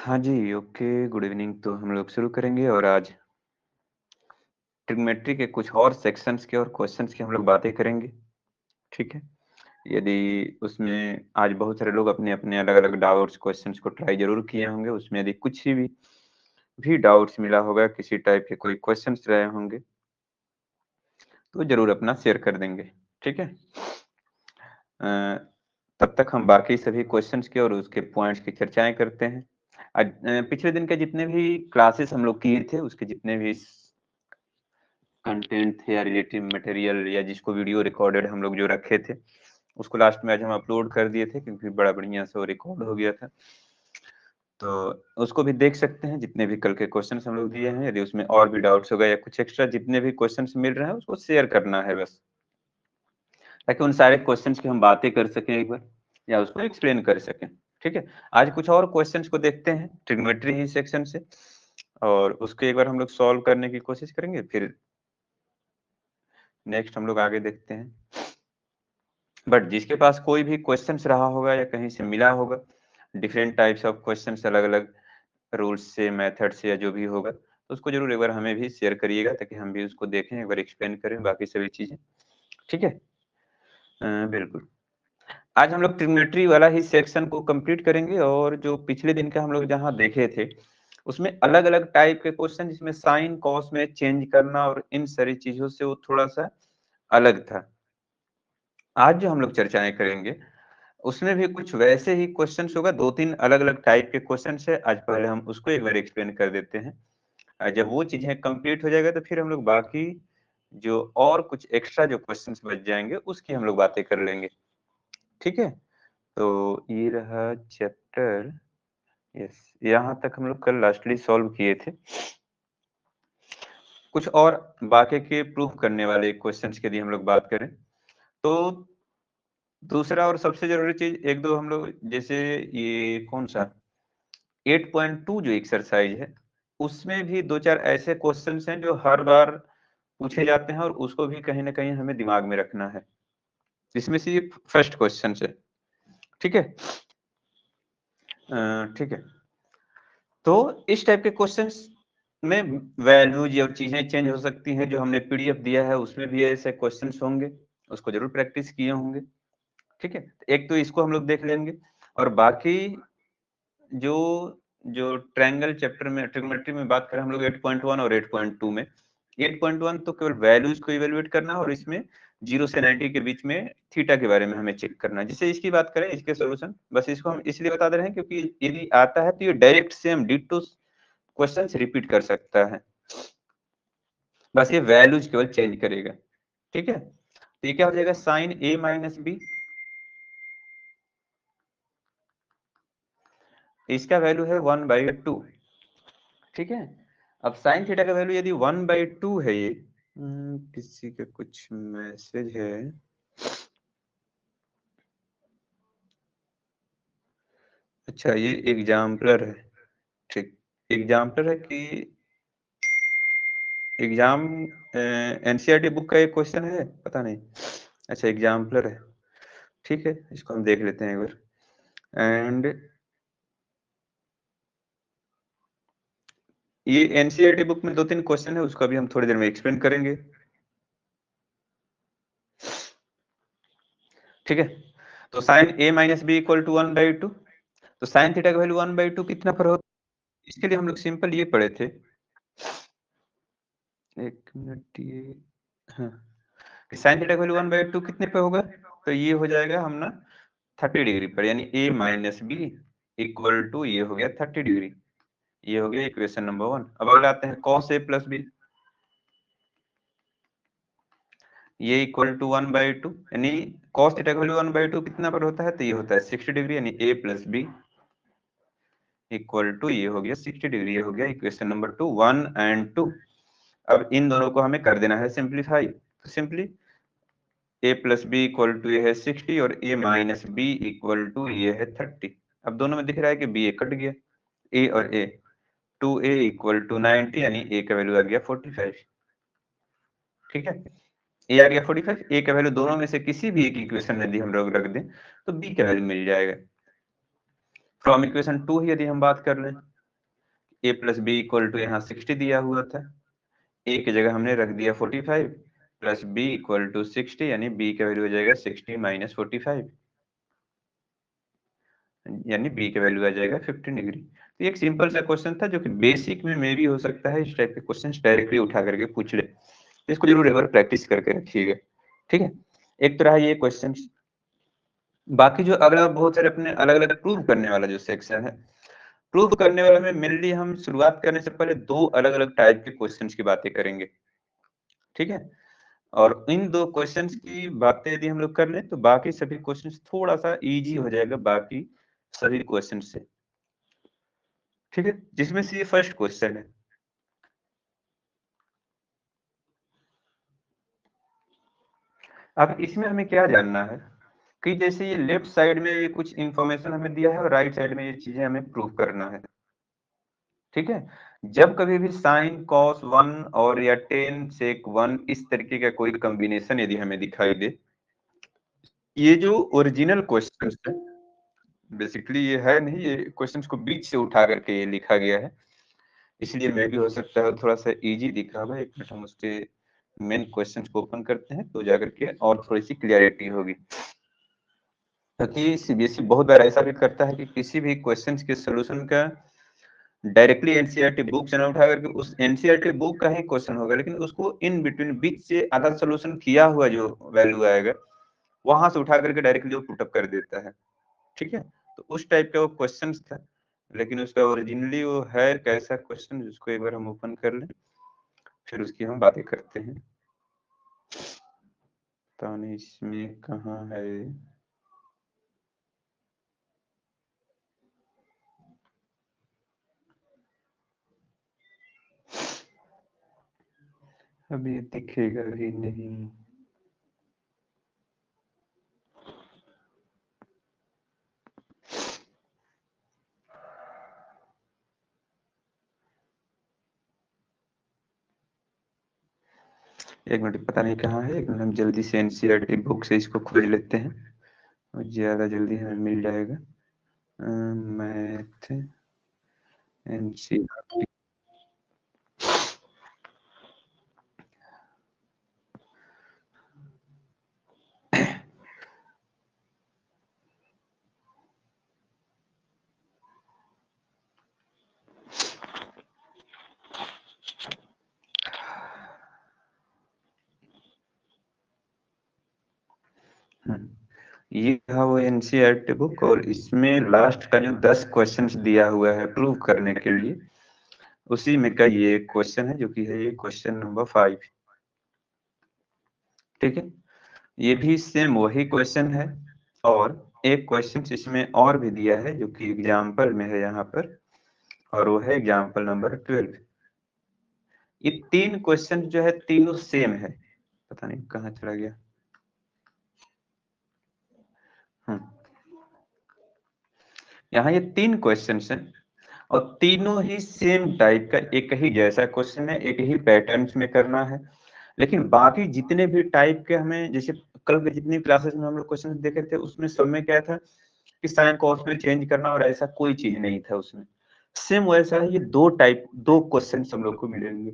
हाँ जी, okay, good evening. तो हम लोग शुरू करेंगे और आज ट्रिग्नोमेट्री के कुछ और सेक्शंस के और क्वेश्चंस की हम लोग बातें करेंगे, ठीक है? यदि उसमें आज बहुत सारे लोग अपने-अपने अलग-अलग डाउट्स, क्वेश्चंस को ट्राई ज़रूर किए होंगे, उसमें यदि कुछ भी डाउट्स मिला होगा, किसी टाइप के कोई क्वेश्चंस रहे होंगे, तो ज़रूर अपना शेयर कर देंगे, ठीक है? अ, तब तक हम बाकी सभी क्वेश्चंस की और उसके पॉइंट्स की चर्चाएँ करते हैं। आज पिछले दिन के जितने भी क्लासेस हम लोग किए थे, उसके जितने भी कंटेंट थे या रिलेटिव मटेरियल या जिसको वीडियो रिकॉर्डेड हम लोग जो रखे थे, उसको लास्ट में आज हम अपलोड कर दिए थे क्योंकि बड़ा बढ़िया से वो रिकॉर्ड हो गया था। तो उसको भी देख सकते हैं, जितने भी कल के क्वेश्चंस हम लोग दिए हैं, यदि उसमें और भी डाउट्स हो गए या कुछ एक्स्ट्रा जितने भी क्वेश्चंस मिल रहे हैं, उसको शेयर करना है बस। ताकि उन सारे क्वेश्चंस की हम बातें कर सकें एक बार या उसको एक्सप्लेन कर सकें, ठीक है? आज कुछ और क्वेश्चंस को देखते हैं ट्रिग्नोमेट्री ही सेक्शन से और उसको एक बार हम लोग सॉल्व करने की कोशिश करेंगे, फिर नेक्स्ट हम लोग आगे देखते हैं। बट जिसके पास कोई भी क्वेश्चंस रहा होगा या कहीं से मिला होगा, डिफरेंट टाइप्स ऑफ क्वेश्चंस अलग-अलग रूल्स से, मेथड से या जो भी होगा, तो उसको ज़रूर एक बार हमें भी शेयर करिएगा ताकि हम भी उसको देखें, एक बार एक्सप्लेन करें बाकी सभी चीज़ें, ठीक है? बिल्कुल। आज हम लोग ट्रिग्नोमेट्री वाला ही सेक्शन को कंप्लीट करेंगे और जो पिछले दिन का हम लोग जहाँ देखे थे, उसमें अलग-अलग टाइप के क्वेश्चन जिसमें साइन, कॉस में चेंज करना और इन सारी चीज़ों से वो थोड़ा-सा अलग था। आज जो हम लोग चर्चाएँ करेंगे, उसमें भी कुछ वैसे ही क्वेश्चन्स होगा, 2-3 अलग-अलग टाइप के क्वेश्चन्स है। आज पहले हम उसको एक बार एक्सप्लेन कर देते हैं। जब वो चीज़ें कंप्लीट हो जाएगा तो फिर हम लोग बाकी जो और कुछ एक्स्ट्रा जो क्वेश्चन्स बच जाएँगे, उसकी हम लोग बातें कर लेंगे। ठीक है? तो ये रहा चैप्टर, यस, यहाँ तक हम लोग कल लास्टली सॉल्व किए थे। कुछ और बाकी के प्रूव करने वाले क्वेश्चन्स की यदि हम लोग बात करें, तो दूसरा और सबसे ज़रूरी चीज़ 1-2 हम लोग जैसे ये कौन-सा 8.2 जो एक्सरसाइज़ है, उसमें भी 2-4 ऐसे क्वेश्चन्स हैं जो हर बार पूछे जाते हैं और उसको भी कहीं न कहीं हमें दिमाग में रखना है। इसमें से ये फर्स्ट क्वेश्चन है, ठीक है? ठीक है। तो इस टाइप के क्वेश्चंस में वैल्यूज और चीजें चेंज हो सकती हैं। जो हमने पीडीएफ दिया है उसमें भी ऐसे क्वेश्चंस होंगे, उसको जरूर प्रैक्टिस किए होंगे, ठीक है? एक तो इसको हम लोग देख लेंगे और बाकी जो जो ट्रायंगल चैप्टर में ट्रिग्नोमेट्री में बात करें हम लोग 8.1 और 8.2 में 8.1 तो केवल वैल्यूज को इवेलुएट करना है और इसमें 0 से 90 के बीच में थीटा के बारे में हमें चेक करना है। जैसे इसकी बात करें, इसके सॉल्यूशन बस इसको हम इसलिए बता दे रहे हैं क्योंकि यदि आता है तो ये direct same ditto questions repeat कर सकता है, बस ये वैल्यूज केवल चेंज करेगा, ठीक है? तो ये क्या हो जाएगा, साइन ए माइनस बी, इसका वैल्यू है 1/2, ठीक है? अब साइन थीटा का वैल्यू यदि 1/2 है, ये किसी का कुछ मैसेज है, अच्छा ये एग्जाम्पलर है, ठीक, एग्जाम्पलर है कि एग्जाम एनसीईआरटी बुक का एक क्वेश्चन है, पता नहीं। अच्छा एग्जाम्पलर है, ठीक है, इसको हम देख लेते हैं एक बार। एंड ये एनसीईआरटी बुक में 2-3 क्वेश्चन है, उसको अभी हम थोड़ी देर में एक्सप्लेन करेंगे, ठीक है? तो sine A minus B equal to 1/2, तो साइन थीटा का वैल्यू 1/2 कितना पर होता है? इसके लिए हम लोग सिंपल ये पढ़े थे, एक मिनट, ये हाँ, साइन थीटा का वैल्यू 1/2 कितने पे होगा? तो ये हो जाएगा हम ना 30 डिग्री पर, यानी a minus B equal to ये हो गया 30 डिग्री। ये हो गया इक्वेशन नंबर 1। अब अगला आते हैं cos a प्लस बी, ये इक्वल टू 1/2, यानी cos थीटा का वैल्यू 1/2 कितना पर होता है? तो ये होता है 60 डिग्री, यानी a plus B equal to ये हो गया 60 डिग्री। ये हो गया इक्वेशन नंबर 2, 1 एंड 2। अब इन दोनों को हमें कर देना है सिंप्लीफाई, तो simply a plus B equal to ये है 60 और a minus B equal to ये है 30। अब दोनों में दिख रहा है कि b कट गया, a और a, 2a इक्वल टू 90, यानी a का वैल्यू आ गया 45, ठीक है? a आ गया 45, a का वैल्यू दोनों में से किसी भी एक इक्वेशन में यदि हम लोग रख दें तो b का वैल्यू मिल जाएगा। फ्रॉम इक्वेशन 2 ही यदि हम बात कर लें, a plus B equal to यहाँ 60 दिया हुआ था, a की जगह हमने रख दिया 45 प्लस b इक्वल टू 60, यानी b का वैल्यू हो जाएगा 60 माइनस 45, यानी b का वैल्यू आ जाएगा 15 डिग्री। तो ये एक सिंपल सा क्वेश्चन था जो कि बेसिक में भी हो सकता है, इस टाइप के क्वेश्चन डायरेक्टली उठा करके पूछ ले, इसको जरूर एक बार प्रैक्टिस करके रखिएगा, ठीक है। एक तो रहा ये क्वेश्चन। बाकी जो अगला बहुत सारे अपने अलग अलग प्रूव करने वाला जो सेक्शन है, प्रूव करने वाले में मेनली हम शुरुआत करने से पहले दो अलग अलग टाइप के क्वेश्चंस की बातें करेंगे, ठीक है। और इन दो क्वेश्चंस की बातें यदि हम लोग कर लें तो बाकी सभी क्वेश्चंस थोड़ा सा इजी हो जाएगा बाकी सभी क्वेश्चन से, ठीक है। जिसमें से ये फर्स्ट क्वेश्चन है, अब इसमें हमें क्या जानना है कि जैसे ये लेफ्ट साइड में ये कुछ इंफॉर्मेशन हमें दिया है और राइट साइड में ये चीजें हमें प्रूव करना है, ठीक है। जब कभी भी साइन कॉस 1 और या टेन सेक 1 इस तरीके का कोई कॉम्बिनेशन यदि हमें दिखाई दे, ये जो ओरिजिनल क्वेश्चन है बेसिकली ये है नहीं, ये क्वेश्चंस को बीच से उठा करके ये लिखा गया है, इसलिए मे भी हो सकता है थोड़ा सा इजी दिखा हुआ है। एक मिनट हम उसके मेन क्वेश्चंस को ओपन करते हैं तो जाकर के और थोड़ी सी क्लियरिटी होगी, क्योंकि सीबीएसई बहुत बार ऐसा भी करता है कि किसी भी क्वेश्चंस के सॉल्यूशन का डायरेक्टली एनसीईआरटी बुक से ना उठा करके उस एनसीईआरटी बुक का ही क्वेश्चन होगा, लेकिन उसको इन बिटवीन बीच से आधा सॉल्यूशन किया हुआ जो वैल्यू आएगा वहां से उठा करके डायरेक्टली वो पुटअप कर देता है, ठीक है। तो उस टाइप का वो क्वेश्चन था, लेकिन उसका ओरिजिनली वो है कैसा क्वेश्चन, जिसको एक बार हम ओपन कर लें फिर उसकी हम बातें करते हैं। पता नहीं इसमें कहाँ है, अभी दिखेगा भी नहीं। एक मिनट, पता नहीं कहाँ है, एक मिनट हम जल्दी से एनसीईआरटी बुक से इसको खोज लेते हैं और ज्यादा जल्दी हमें मिल जाएगा। मैथ एनसीईआरटी, ये था वो एनसीईआरटी बुक और इसमें लास्ट का जो 10 क्वेश्चंस दिया हुआ है प्रूव करने के लिए, उसी में का ये क्वेश्चन है जो कि है ये क्वेश्चन नंबर 5, ठीक है। ये भी सेम वही क्वेश्चन है और एक क्वेश्चन इसमें और भी दिया है जो कि एग्जाम्पल में है यहाँ पर, और वो है एग्जाम्पल नंबर 12। ये तीन क्वेश्चन जो है तीनों सेम है, पता नहीं कहाँ चला गया। यहाँ ये तीन क्वेश्चन हैं और तीनों ही सेम टाइप का एक ही जैसा क्वेश्चन है, एक ही पैटर्न में करना है। लेकिन बाकी जितने भी टाइप के हमें, जैसे कल के जितनी क्लासेस में हम लोग क्वेश्चन देखे थे उसमें सब में क्या था कि साइन कॉस में चेंज करना, और ऐसा कोई चीज नहीं था उसमें। सेम वैसा ही ये दो क्वेश्चन हम लोग को मिलेंगे,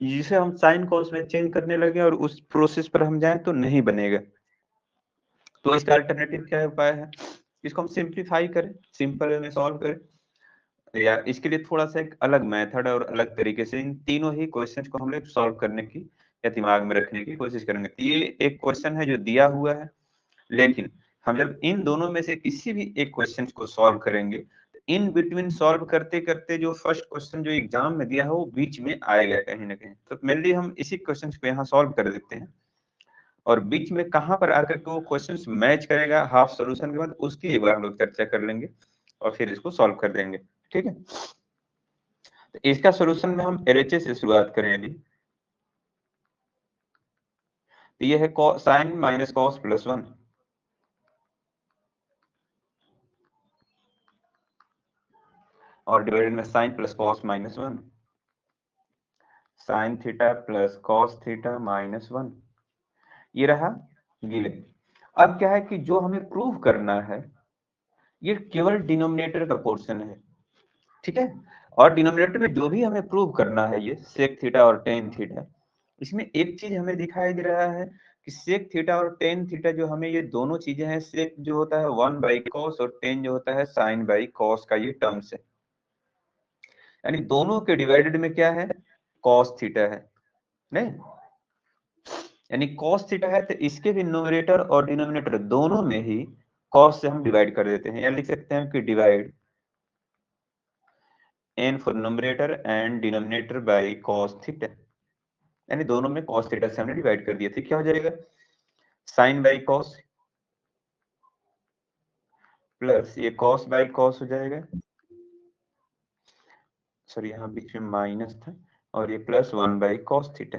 जिसे हम साइन कॉस में चेंज करने लगे और उस प्रोसेस पर हम जाएं तो नहीं बनेगा। तो इसका अल्टरनेटिव क्या उपाय है, इसको हम सिंप्लीफाई करें, सिंपल में सॉल्व करें, या इसके लिए थोड़ा सा एक अलग मेथड और अलग तरीके से इन तीनों ही क्वेश्चंस को हम लोग सॉल्व करने की या दिमाग में रखने की कोशिश करेंगे। तो ये एक क्वेश्चन है जो दिया हुआ है, लेकिन हम जब इन दोनों में से किसी भी एक क्वेश्चन को सॉल्व करेंगे, इन बिटवीन सॉल्व करते करते जो फर्स्ट क्वेश्चन जो एग्जाम में दिया है वो बीच में आएगा कहीं ना कहीं। तो मेनली हम इसी क्वेश्चन को यहाँ सॉल्व कर देते हैं और बीच में कहाँ पर आकर के वो क्वेश्चंस मैच करेगा हाफ सॉल्यूशन के बाद, उसकी एक बार हम लोग चर्चा कर लेंगे और फिर इसको सॉल्व कर देंगे, ठीक है। तो इसका सॉल्यूशन में हम एलएचएस से शुरुआत करें यदि, तो ये है साइन माइनस कॉस प्लस 1 और डिवाइडेड में sine plus cos minus 1, sine theta plus cos theta minus 1, ये रहा गिवन। अब क्या है कि जो हमें प्रूव करना है ये केवल डिनोमिनेटर का पोर्शन है, ठीक है। और डिनोमिनेटर में जो भी हमें प्रूव करना है ये सेक थीटा और टेन थीटा, इसमें एक चीज हमें दिखाई दे रहा है कि सेक थीटा और टेन थीटा जो हमें ये दोनों चीजें हैं, सेक जो होता है 1/cos और टेन जो होता है sin/cos का ये टर्म्स है, यानी दोनों के डिवाइडेड में क्या है, cos थीटा है, नहीं, यानी cos थीटा है तो इसके भी न्यूमरेटर और डिनोमिनेटर दोनों में ही cos से हम डिवाइड कर देते हैं, या लिख सकते हैं कि divide n for numerator and denominator by cos theta, यानी दोनों में cos थीटा से हमने डिवाइड कर दिया, तो क्या हो जाएगा sin/cos प्लस ये cos/cos हो जाएगा, सॉरी यहाँ बीच में माइनस था, और ये प्लस 1/cos थीटा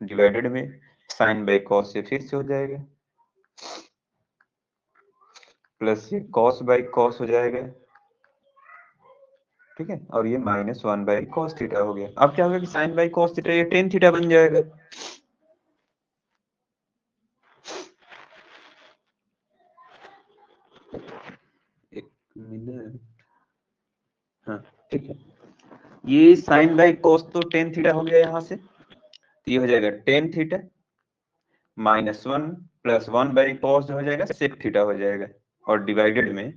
डिवाइडेड में sin/cos से फिर से हो जाएगा, प्लस ये cos/cos हो जाएगा, ठीक है, और ये -1/cos थीटा हो गया। अब क्या होगा कि sin/cos थीटा ये tan थीटा बन जाएगा, एक मिनट, हाँ ठीक है, ये sin/cos तो tan थीटा हो गया यहाँ से, तो ये हो जाएगा tan थीटा -1 प्लस 1/cos हो जाएगा sec थीटा हो जाएगा, और डिवाइडेड में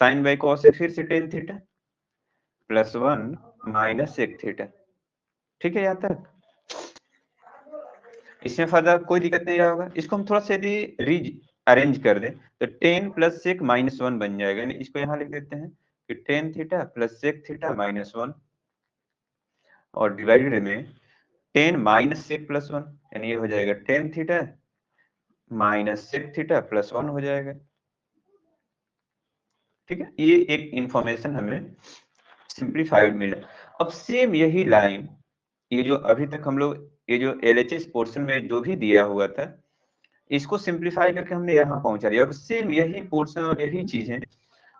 sin/cos से फिर से tan theta plus 1 minus sec theta, ठीक है यहाँ तक। इसमें फर्दर कोई दिक्कत नहीं रहा होगा। इसको हम थोड़ा सा यदि रीज अरेंज कर दें तो टेन प्लस सेक -1 बन जाएगा, यानी इसको यहाँ लिख देते हैं कि tan theta plus sec theta -1 और डिवाइडेड में टेन माइनस सेक प्लस 1, यानी ये हो जाएगा tan theta minus sec theta plus 1 हो जाएगा, ठीक है। ये एक इंफॉर्मेशन हमें सिंप्लीफाइड मिला। अब सेम यही लाइन, ये जो अभी तक हम लोग ये जो एलएचएस पोर्शन में जो भी दिया हुआ था, इसको सिंप्लीफाई करके हमने यहाँ पहुंचा दिया। अब सेम यही पोर्शन और यही चीजें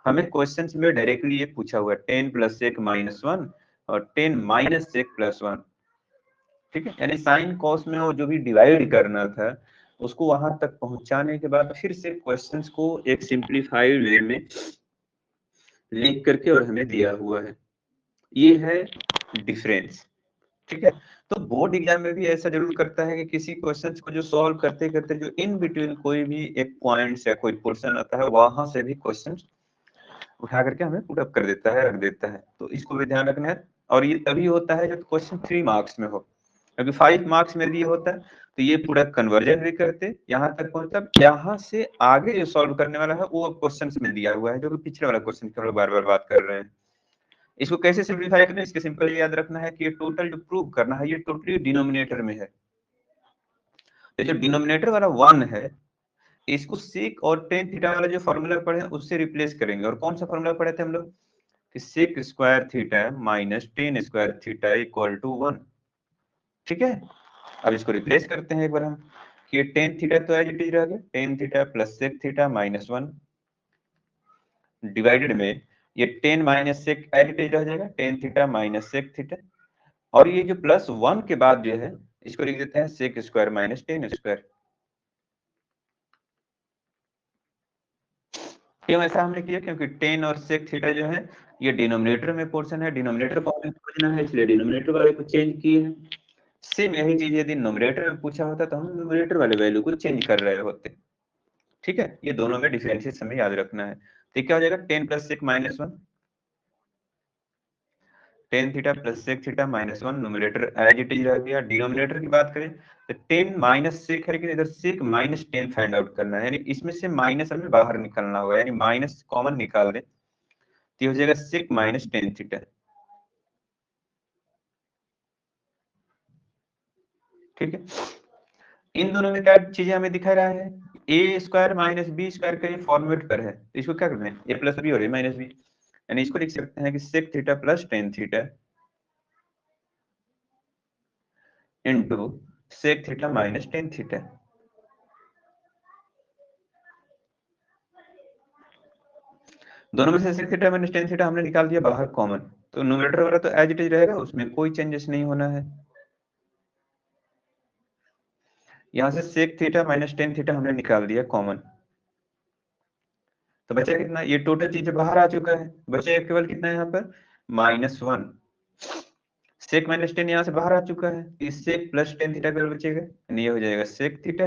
हमें क्वेश्चन में डायरेक्टली ये पूछा हुआ है, 10 प्लस सेक -1 और 10 माइनस सेक प्लस 1, ठीक है, यानी साइन कॉस में वो जो भी डिवाइड करना था उसको वहां तक पहुंचाने के बाद फिर से क्वेश्चंस को एक सिंप्लीफाइड वे में लिख करके और हमें दिया हुआ है, ये है डिफरेंस, ठीक है। तो बोर्ड एग्जाम में भी ऐसा जरूर करता है कि किसी क्वेश्चन को जो सॉल्व करते करते जो इन बिटवीन कोई भी एक पॉइंट या कोई पोर्शन आता है वहां से भी क्वेश्चन उठा करके हमें पुट अप कर देता है, रख देता है, तो इसको भी ध्यान रखना है। और ये तभी होता है जब क्वेश्चन 3 मार्क्स में हो, क्योंकि 5 मार्क्स में भी होता है तो ये पूरा कन्वर्जन भी करते यहाँ तक पहुंचता, यहाँ से आगे जो सॉल्व करने वाला है वो क्वेश्चन में दिया हुआ है, जो कि पिछले वाला क्वेश्चन की हम लोग बार बार बात कर रहे हैं। इसको कैसे सिंप्लीफाई करना है, इसके सिंपल याद रखना है कि ये टोटल जो प्रूव करना है ये टोटली डिनोमिनेटर में है, तो जो डिनोमिनेटर वाला 1 है इसको सेक और टेन थीटा वाला जो फॉर्मूला पढ़े उससे रिप्लेस करेंगे। और कौन सा फॉर्मूला पढ़े थे हम लोग कि sec square theta minus tan square theta equal to 1, ठीक है। अब इसको रिप्लेस करते हैं एक बार हम कि टेन थीटा तो एज इट इज रह गया tan theta plus sec theta -1 divided में ये tan minus sec as it is रह जाएगा tan theta minus sec theta, और ये जो प्लस 1 के बाद जो है इसको लिख देते हैं sec square minus tan square. क्यों ऐसा हमने किया, क्योंकि टेन और सेक थीटा जो है ये डिनोमिनेटर में पोर्शन है, डिनोमिनेटर को हमें खोजना है, इसलिए डिनोमिनेटर वाले को चेंज किए हैं। सेम यही चीज यदि न्यूमरेटर में पूछा होता तो हम न्यूमरेटर वाले वैल्यू को चेंज कर रहे होते, ठीक है। ये दोनों में डिफरेंशिएट हमें याद रखना है, तो क्या हो जाएगा tan plus sec -1 tan theta plus sec theta -1 numerator as it is रह गया। डिनोमिनेटर की बात करें तो टेन माइनस सेक है, लेकिन इधर sec minus tan find out करना है, यानी इसमें से माइनस हमें बाहर निकालना होगा, यानी माइनस कॉमन निकाल दे तो हो जाएगा सेक माइनस टेन थीटा, ठीक है। इन दोनों में क्या चीजें हमें दिखा रहा है, ए स्क्वायर माइनस बी स्क्वायर का ये फॉर्मेट पर है, तो इसको क्या करना है ए प्लस बी और ए माइनस बी, यानी इसको लिख सकते हैं कि sec theta plus tan theta into sec theta minus tan theta. दोनों में से sec theta minus tan theta हमने निकाल दिया बाहर कॉमन, तो न्यूमरेटर वाला तो एज इट इज रहेगा, उसमें कोई चेंजेस नहीं होना है। यहां से sec theta minus tan theta हमने निकाल दिया कॉमन, तो बचा कितना, ये टोटल चीजें बाहर आ चुका है, बचा केवल कितना है यहाँ पर -1। सेक -10 यहाँ से बाहर आ चुका है, इस सेक प्लस टेन थीटा केवल बचेगा, यानी ये हो जाएगा सेक थीटा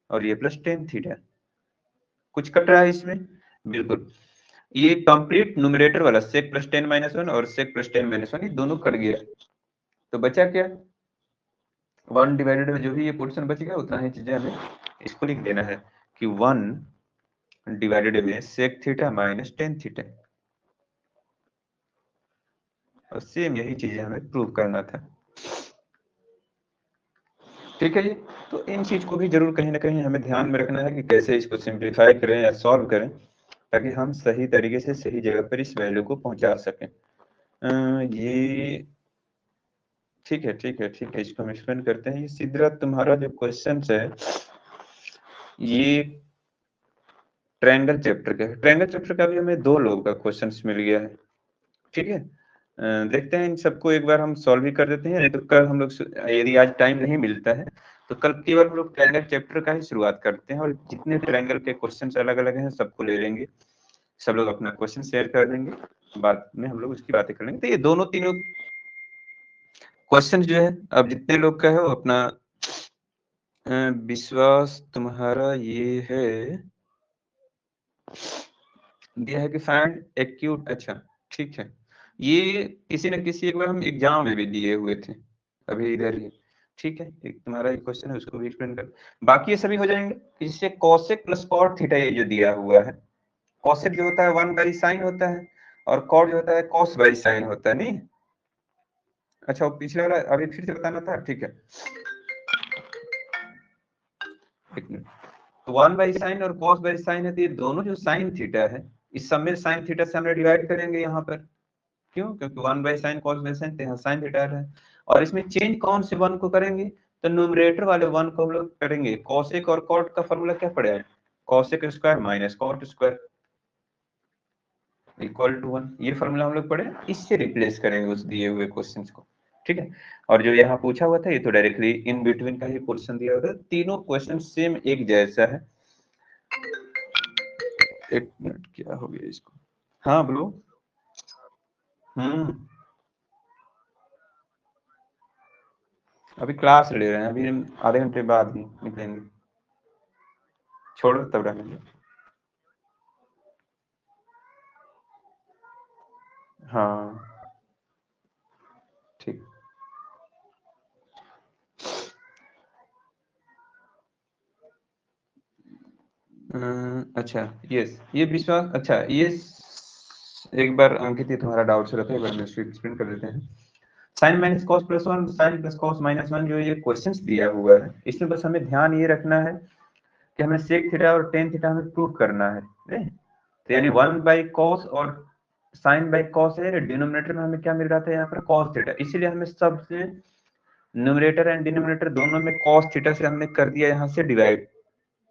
और ये प्लस टेन थीटा। कुछ कट रहा है इसमें? बिल्कुल। ये कंप्लीट न्यूमरेटर वाला सेक प्लस टेन -1 और सेक प्लस टेन -1 ये दोनों कट गया। तो बचा क्या, 1 डिवाइडेड में जो भी ये पोर्शन बच गया उतना ही चीजें हमें इसको लिख देना है कि 1 डिवाइडेड में sec theta minus tan theta, और सेम यही चीजें हमें प्रूव करना था। ठीक है जी। तो इन चीज को भी जरूर कहीं ना कहीं हमें ध्यान में रखना है कि कैसे इसको सिंप्लीफाई करें या सॉल्व करें, ताकि हम सही तरीके से सही जगह पर इस वैल्यू को पहुंचा सकें। ये ठीक है, ठीक है, ठीक है, इसको हम एक्सप्लेन करते हैं। ये सिद्धार्थ तुम्हारा जो क्वेश्चन है ये ट्रायंगल चैप्टर का है। ट्रायंगल चैप्टर का भी हमें 2 लोगों का क्वेश्चन मिल गया है। ठीक है, देखते हैं इन सबको एक बार हम सॉल्व भी कर देते हैं, नहीं तो कल हम लोग यदि आज टाइम नहीं मिलता है तो कल केवल हम लोग ट्रायंगल चैप्टर का ही शुरुआत करते हैं, और जितने ट्रायंगल के क्वेश्चन अलग अलग हैं सबको ले लेंगे, सब लोग अपना क्वेश्चन शेयर कर देंगे, बाद में हम लोग उसकी बातें कर लेंगे। तो ये दोनों तीनों क्वेश्चन जो है, अब जितने लोग का है वो अपना विश्वास तुम्हारा ये है दिया है कि फाइंड एक्यूट। अच्छा ठीक है, ये किसी न किसी एक बार हम एग्जाम में भी दिए हुए थे अभी इधर ही। ठीक है, एक तुम्हारा एक क्वेश्चन है उसको भी एक्सप्लेन कर, बाकी ये सभी हो जाएंगे। इससे कॉसेक प्लस कॉट थीटा ये जो दिया हुआ है, कॉसेक जो होता है 1/sin होता है और कॉट जो होता है cos/sin होता है, नहीं? अच्छा, वो पिछले वाला अभी फिर से बताना था, ठीक है, एक मिनट। तो 1/sin और cos/sin है, तो ये दोनों जो sin थीटा है, इस सब में sin थीटा से हमने डिवाइड करेंगे यहाँ पर। क्यों? क्योंकि 1/sin cos/sin तो यहाँ sin थीटा है, और इसमें चेंज कौन से 1 को करेंगे, तो न्यूमरेटर वाले 1 को हम लोग करेंगे। cosec और cot का फॉर्मूला क्या पड़ा है, cosec square minus cot square equal to 1, ये फॉर्मूला हम लोग पढ़े, इससे रिप्लेस करेंगे उस दिए हुए क्वेश्चंस को। ठीक है, और जो यहाँ पूछा हुआ था ये तो डायरेक्टली इन बिटवीन का ही पोर्शन दिया हुआ था। तीनों क्वेश्चन सेम एक जैसा है। एक मिनट, क्या हो गया इसको? हाँ बोलो। हम्म, अभी क्लास ले रहे हैं, अभी हम आधे घंटे बाद ही निकलेंगे। छोड़ो तब रहेंगे। हाँ ठीक। अच्छा, यस, ये विश्वास, अच्छा ये एक बार अंकित ये तुम्हारा डाउट से रहता है, एक बार मैं एक्सप्लेन कर देते हैं। Sine minus cos plus one, sine plus cos minus one, जो ये क्वेश्चंस दिया हुआ है, इसमें बस हमें ध्यान ये रखना है कि हमें सेक थीटा और टेन थीटा हमें प्रूव करना है, नहीं? तो यानी 1/cos और sin/cos है, डिनोमिनेटर में हमें क्या मिल रहा था यहाँ पर cos थीटा, इसीलिए हमें सबसे न्यूमरेटर एंड डिनोमिनेटर दोनों में cos थीटा से हमने कर दिया यहाँ से डिवाइड।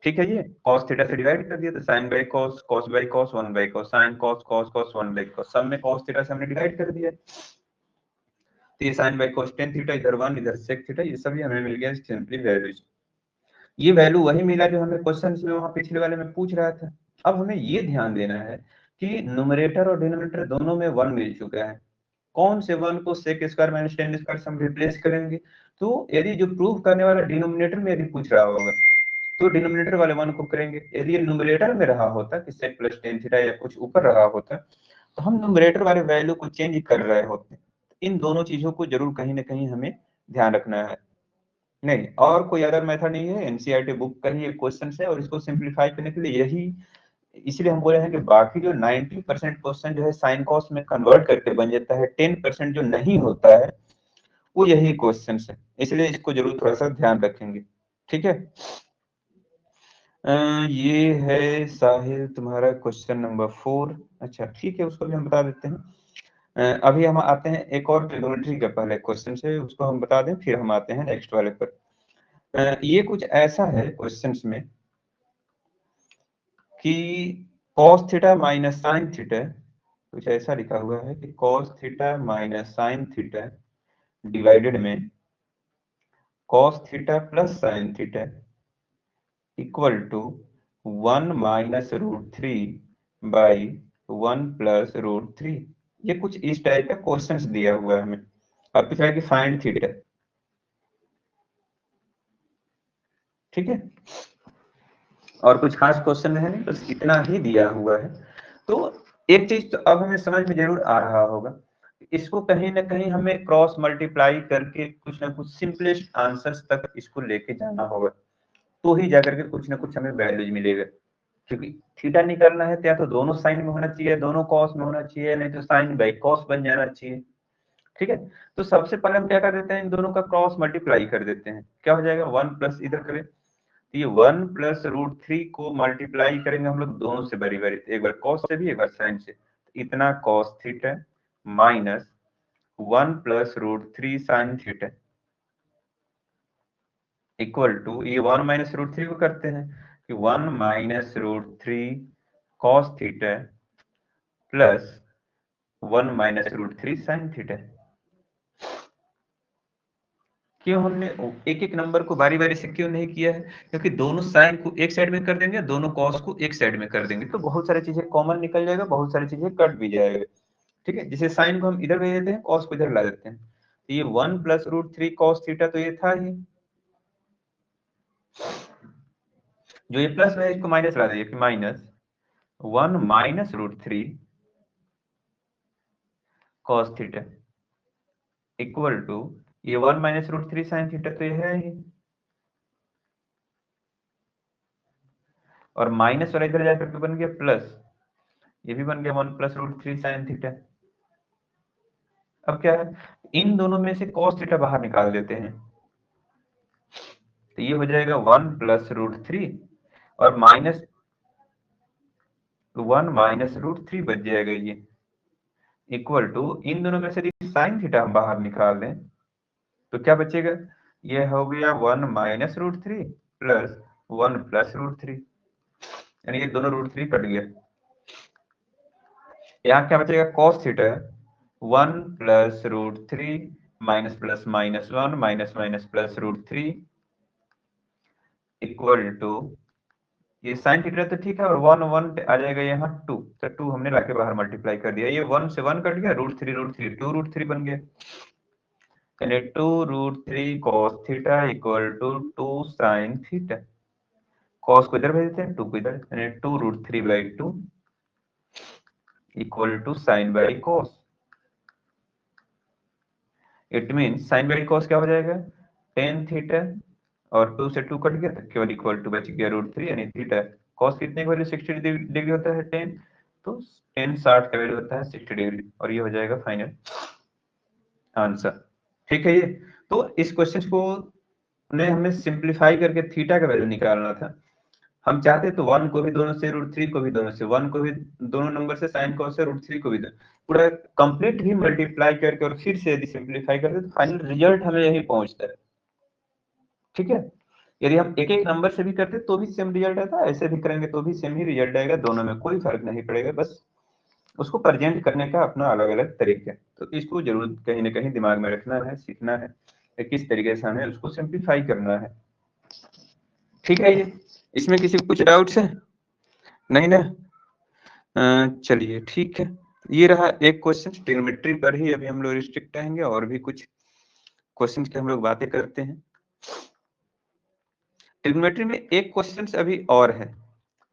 ठीक है, ये cos थीटा से डिवाइड कर दिया, तो sin/cos, cos/cos, 1/cos, sin cos, cos cos, 1/cos, सब में cos थीटा से हमने डिवाइड कर दिया। तो ये sin/cos tan थीटा, इधर 1 इधर sec थीटा, ये सभी हमें मिल गया सिंपली वैल्यूज। ये वैल्यू वही मिला जो हमें क्वेश्चन में वहां पिछले वाले में पूछ रहा था। अब हमें ये ध्यान देना है कि न्यूमरेटर और डिनोमिनेटर दोनों में 1 मिल चुका है, कौन से 1 को sec square minus tan square से हम रिप्लेस करेंगे। तो यदि जो प्रूव करने वाला डिनोमिनेटर में यदि पूछ रहा होगा तो डिनोमिनेटर वाले 1 को करेंगे, यदि ये न्यूमरेटर में रहा होता कि sec प्लस tan थीटा या कुछ ऊपर रहा होता तो हम न्यूमरेटर वाले वैल्यू को चेंज कर रहे होते। इन दोनों चीजों को जरूर कहीं ना कहीं हमें ध्यान रखना है। नहीं, और कोई अदर मेथड नहीं है, एनसीईआरटी बुक का ही एक क्वेश्चन है, और इसको सिंप्लीफाई करने के लिए यही, इसलिए हम बोले हैं कि बाकी जो 90% क्वेश्चन जो है साइन कॉस में कन्वर्ट करके बन जाता है, 10% जो नहीं होता है वो यही क्वेश्चन है, इसलिए इसको जरूर थोड़ा सा ध्यान रखेंगे। ठीक है, ये है साहिल तुम्हारा क्वेश्चन नंबर 4। अच्छा ठीक है, उसको भी हम बता देते हैं। अभी हम आते हैं एक और ट्रिग्नोमेट्री का पहले क्वेश्चन से, उसको हम बता दें, फिर हम आते हैं नेक्स्ट वाले पर। ये कुछ ऐसा है क्वेश्चंस में कि cos theta minus sine theta, कुछ ऐसा लिखा हुआ है कि cos theta minus sine theta divided में cos theta plus sine theta equal to 1 minus root 3 by 1 plus root 3। ये कुछ इस टाइप का क्वेश्चंस दिया हुआ है हमें। अब पूछा है कि फाइंड थीटा, ठीक है, और कुछ खास क्वेश्चन है नहीं, बस इतना ही दिया हुआ है। तो एक चीज तो अब हमें समझ में जरूर आ रहा होगा, इसको कहीं ना कहीं हमें क्रॉस मल्टीप्लाई करके कुछ ना कुछ सिंपलेस्ट आंसर्स तक इसको लेके जाना होगा, तो ही जाकर के कुछ ना कुछ हमें वैल्यूज मिलेगा। क्योंकि थीटा निकालना है तो या तो दोनों साइन में होना चाहिए, दोनों कॉस में होना चाहिए, नहीं तो साइन बाई कॉस बन जाना चाहिए, ठीक है। तो सबसे पहले हम क्या कर देते हैं, इन दोनों का क्रॉस मल्टीप्लाई कर देते हैं। क्या हो जाएगा, 1 प्लस इधर करें तो ये 1 प्लस रूट 3 को मल्टीप्लाई करेंगे हम लोग दोनों से बारी बारी, एक बार कॉस से भी एक बार साइन से, इतना cos theta minus 1 plus root 3 sine theta equal to, ये 1 माइनस रूट 3 को करते हैं कि 1 minus root 3 cos theta plus 1 minus root 3 sine theta. क्यों हमने एक एक नंबर को बारी बारी से क्यों नहीं किया है, क्योंकि दोनों साइन को एक साइड में कर देंगे, दोनों कॉस को एक साइड में कर देंगे, तो बहुत सारी चीजें कॉमन निकल जाएगा, बहुत सारी चीजें कट भी जाएगा, ठीक है। जैसे साइन को हम इधर भेज देते हैं, कॉस को इधर ला देते हैं, तो ये 1 प्लस रूट 3 कॉस थीटा तो ये था ही, जो ये प्लस है इसको माइनस ला दीजिए, minus 1 minus root 3 cos theta equal to, ये 1 माइनस रूट 3 साइन थीटा तो ये है ही, और माइनस वाला इधर जाकर के बन गया प्लस, ये भी बन गया 1 प्लस रूट 3 साइन थीटा। अब क्या है, इन दोनों में से cos थीटा बाहर निकाल देते हैं, तो ये हो जाएगा 1 प्लस रूट 3 और माइनस 1 माइनस रूट 3 बच जाएगा ये, इक्वल टू, इन दोनों में से साइन थीटा हम बाहर निकाल दें तो क्या बचेगा, ये हो गया 1 minus root 3 plus 1 plus root 3, यानी ये दोनों रूट 3 कट गया। यहाँ क्या बचेगा, cos theta 1 plus root 3 minus plus minus 1 minus minus plus root 3 equal to, ये साइन थीटा तो ठीक है, और 1 1 आ जाएगा यहाँ 2, तो 2 हमने लाके बाहर मल्टीप्लाई कर दिया, ये 1 से 1 कट गया, रूट 3 2 रूट 3 बन गया, यानी 2 root 3 cos theta equal to 2 sine theta. cos को इधर भेज देते हैं, 2 को इधर, यानी 2 root 3 by 2 equal to sine by cos। It mean sine by cos क्या हो जाएगा, tan थीटा, और 2 से 2 कट गया तो केवल इक्वल टू बच गया रूट 3, यानी थीटा cos कितने की वैल्यू 60 डिग्री होता है tan, तो tan 60 का वैल्यू होता है 60 डिग्री, और ये हो जाएगा फाइनल आंसर, ठीक है। ये तो इस क्वेश्चन को ने हमें सिंपलीफाई करके थीटा का वैल्यू निकालना था। हम चाहते तो 1 को भी दोनों से, रूट 3 को भी दोनों से, 1 को भी दोनों नंबर से, साइन cos से, रूट 3 को भी पूरा कंप्लीट भी मल्टीप्लाई करके और फिर से यदि सिंपलीफाई करते तो फाइनल रिजल्ट हमें यही पहुंचता है, ठीक है। यदि हम एक एक नंबर से भी करते तो भी सेम रिजल्ट आता है, ऐसे भी करेंगे तो भी सेम ही रिजल्ट आएगा, दोनों में कोई फर्क नहीं पड़ेगा, बस उसको प्रेजेंट करने का अपना अलग अलग तरीका है। तो इसको जरूर कहीं ना कहीं दिमाग में रखना है, सीखना है कि किस तरीके से हमें उसको सिंप्लीफाई करना है, ठीक है। ये इसमें किसी को कुछ डाउट्स है, नहीं ना, चलिए ठीक है। ये रहा एक क्वेश्चन, ट्रिग्नोमेट्री पर ही अभी हम लोग रिस्ट्रिक्ट रहेंगे, और भी कुछ क्वेश्चन की हम लोग बातें करते हैं। ट्रिग्नोमेट्री में एक क्वेश्चन अभी और है,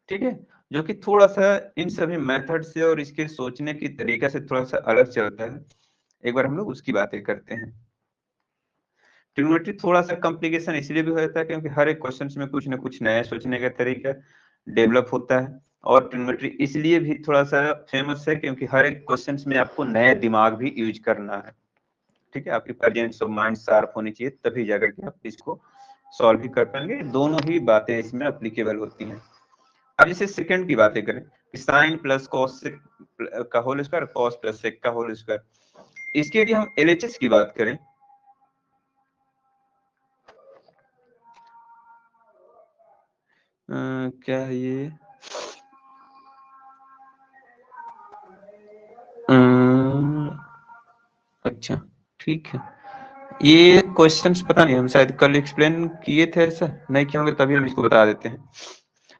ठीक है, जो कि थोड़ा सा इन सभी मेथड से और इसके सोचने की तरीका से थोड़ा सा अलग चलता है, एक बार हम लोग उसकी बातें करते हैं। ट्रिग्नोमेट्री थोड़ा सा कॉम्प्लिकेशन इसलिए भी हो जाता है क्योंकि हर एक क्वेश्चन में कुछ ना कुछ नया सोचने का तरीका डेवलप होता है, और ट्रिग्नोमेट्री इसलिए भी थोड़ा सा फेमस है क्योंकि हर एक क्वेश्चन में आपको नया दिमाग भी यूज करना है, ठीक है। आपकी प्रेजेंस ऑफ माइंड शार्प होनी चाहिए, तभी जाकर के आप इसको सॉल्व भी कर पाएंगे, दोनों ही बातें इसमें एप्लीकेबल होती हैं। अब जैसे सेकंड की बातें करें, साइन प्लस कॉस का whole square, cos plus sec का होल स्क्वायर, इसके लिए हम एलएचएस की बात करें, क्या है ये, अच्छा ठीक है। ये क्वेश्चंस पता नहीं, हम शायद कल एक्सप्लेन किए थे, ऐसा नहीं किए होंगे, तभी हम इसको बता देते हैं।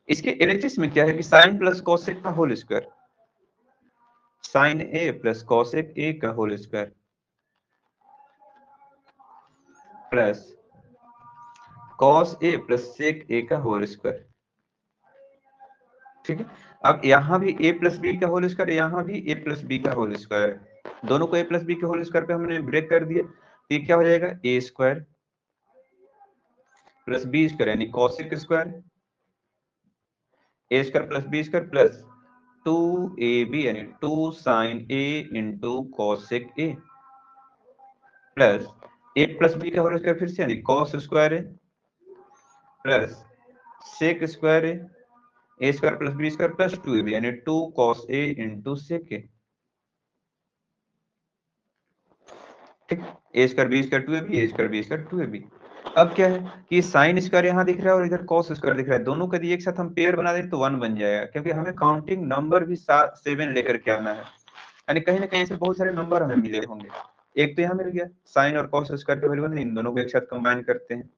इसके एलएचएस में क्या है कि साइन प्लस कॉसेक का whole square, sine A plus cosec A का whole square plus cos A plus sec A का होल स्क्वायर। ठीक है, अब यहाँ भी a प्लस बी का होल स्क्वायर, यहाँ भी a प्लस बी का होल स्क्वायर है, दोनों को a प्लस बी के होल स्क्वायर पे हमने ब्रेक कर दिया, तो ये क्या हो जाएगा a square plus B square यानी cosec square, a square plus B square plus 2ab यानी 2 sine a into cosec a plus a plus B का होल स्क्वायर फिर से यानी कॉस स्क्वायर है प्लस सेक स्क्वायर है, a square plus B square plus 2ab यानी 2 cos a into sec a। ठीक, a square B square 2ab, a square B square 2ab। अब क्या है कि साइन स्क्वायर यहाँ दिख रहा है और इधर कॉस स्क्वायर दिख रहा है, दोनों का यदि एक साथ हम पेयर बना दें तो 1 बन जाएगा, क्योंकि हमें काउंटिंग नंबर भी 7 लेकर के आना है, यानी कहीं ना कहीं से बहुत सारे नंबर हमें मिले होंगे। एक तो यहाँ मिल गया साइन और कॉस स्क्वायर के वैल्यू, इन दोनों को एक साथ कंबाइन करते हैं